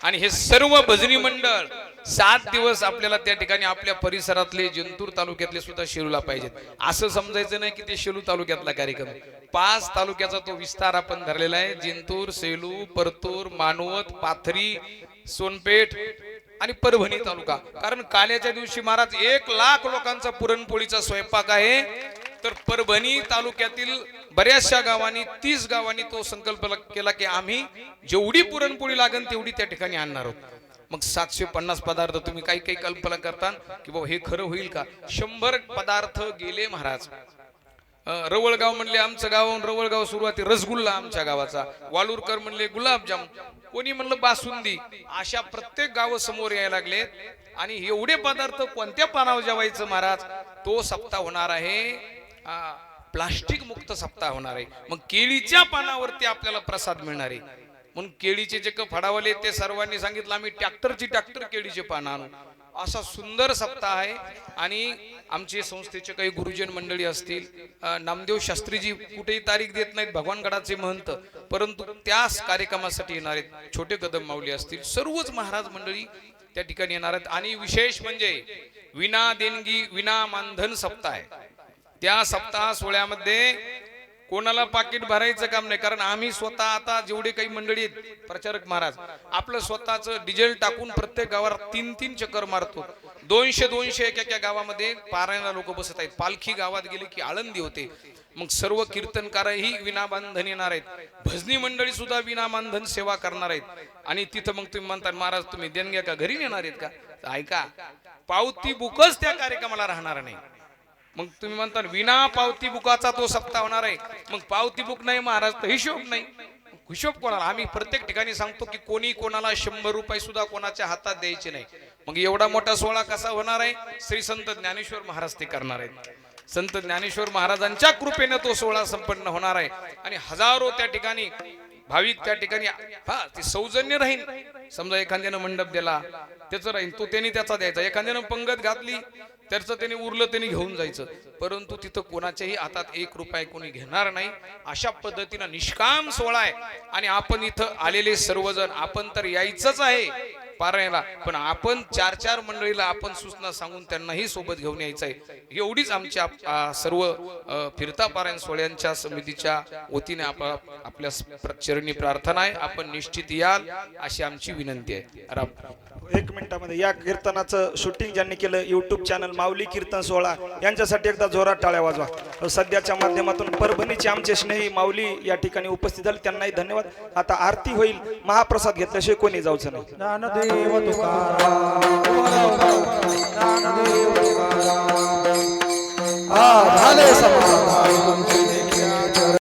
आणि हे सर्व भजनी मंडळ 7 दिवस आपल्याला त्या ठिकाणी आपल्या परिसरातले जिंतूर तालुक्यातले सुद्धा शेलूला पाहिजेत. असं समजायचं नाही की ते शेलू तालुक्यातला कार्यक्रम. 5 तालुक्याचा तो विस्तार आपण धरलेला आहे. जिंतूर, सेलू, परतूर, मानवत, पाथरी, सोनपेठ आणि परभणी तालुका. कारण काल्याच्या दिवशी महाराज 1,00,000 लोकांचा पुरणपोळीचा स्वयंपाक आहे. तर परभणी तालुक्यातील बऱ्याचशा गावांनी 30 गावांनी तो संकल्प केला की आम्ही जेवढी पुरणपोळी लागेल तेवढी त्या ठिकाणी आणणार आहोत. मग 750 पदार्थ. तुम्ही काही काही कल्पना करता की बाबा हे खरं होईल का. 100 पदार्थ गेले महाराज. रवळगाव म्हणले आमचं गाव, रवळगाव सुरुवाती रसगुल्ला आमच्या गावाचा. वालूरकर म्हणले गुलाबजाम, कोणी म्हणलं बासुंदी. अशा प्रत्येक गाव समोर यायला लागले. आणि एवढे पदार्थ कोणत्या पानावर जेवायचं महाराज. तो सप्ताह होणार आहे प्लास्टिक मुक्त सप्ताह होणार आहे. मग केळीच्या पानावरती आपल्याला प्रसाद मिळणार आहे. म्हणून केळीचे जे फडावले ते सर्वांनी सांगितलं आम्ही ट्रॅक्टर केळीचे पानं आणू. असा सुंदर सप्ताह आहे. आणि आमचे संस्थेचे काही गुरुजन मंडळी असतील, नामदेव शास्त्रीजी कुठेही तारीख देत नाहीत, भगवानगडाचे महंत, परंतु त्याच कार्यक्रमासाठी येणार आहेत. छोटे कदम माऊली असतील, सर्वच महाराज मंडळी त्या ठिकाणी येणार आहेत. आणि विशेष म्हणजे विना देणगी विना मानधन सप्ताह आहे. त्या सप्ताह सोहळ्यामध्ये कोणाला पाकिट भरायचं काम नाही. कारण आम्ही स्वतः आता जेवढे काही मंडळी आहेत प्रचारक महाराज आपलं स्वतःच डिझेल टाकून प्रत्येक गावात 3-3 चक्कर मारतो. 200 एका गावामध्ये पारायणाला लोक बसत आहेत. पालखी गावात गेली की आळंदी होते. मग सर्व कीर्तनकारही विनामानधन येणार आहेत. भजनी मंडळी सुद्धा विनामानधन सेवा करणार आहेत. आणि तिथं मग तुम्ही म्हणता महाराज तुम्ही देणग्या का घरी नेणार आहेत का. ऐका, पावती बुकच त्या कार्यक्रमाला राहणार नाही. मग तुम्ही म्हणता विना पावती बुकाचा तो सप्ताह होणार आहे. मग पावती बुक नाही महाराज तर हिशोब नाही. हिशोब कोणाला. आम्ही प्रत्येक ठिकाणी सांगतो की कोणी कोणाला 100 रुपये सुद्धा कोणाच्या हातात द्यायचे नाही. मग एवढा मोठा सोहळा कसा होणार आहे. श्री संत ज्ञानेश्वर महाराज ते करणार आहेत. संत ज्ञानेश्वर महाराजांच्या कृपेने तो सोहळा संपन्न होणार आहे. आणि हजारो त्या ठिकाणी भाविक त्या ठिकाणी ते सौजन्य राहील. समजा एखाद्यानं मंडप दिला त्याचं राहील, तो त्यांनी त्याचा द्यायचा. एखाद्यानं पंगत घातली त्याचं त्यांनी उरलं त्यांनी घेऊन जायचं. परंतु तिथं कोणाच्याही हातात 1 रुपया कोणी घेणार नाही. अशा पद्धतीनं निष्काम सोहळा आहे. आणि आपण इथं आलेले सर्वजण आपण तर यायचंच आहे पारायणाला, पण आपण 4-4 मंडळीला आपण सूचना सांगून त्यांनाही सोबत घेऊन यायचं आहे. एवढीच आमच्या सर्व फिरता पारायण सोहळ्यांच्या समितीच्या वतीने आपल्या चरणी प्रार्थना आहे. आपण निश्चित याल अशी आमची विनंती आहे. राम. 1 मिनिटामध्ये या कीर्तनाचं शूटिंग ज्यांनी केलं YouTube चॅनल माऊली कीर्तन सोहळा यांच्यासाठी एकदा जोरात टाळ्या वाजवा. सध्याच्या माध्यमातून परभणीचे आमचे स्नेही माऊली या ठिकाणी उपस्थित झाले, त्यांनाही धन्यवाद. आता आरती होईल. महाप्रसाद घेतल्याशिवाय कोणी जाऊचं नाही. ज्ञानदेव तुकाराम, ज्ञानदेव तुकाराम. झाले समाधान तुमचे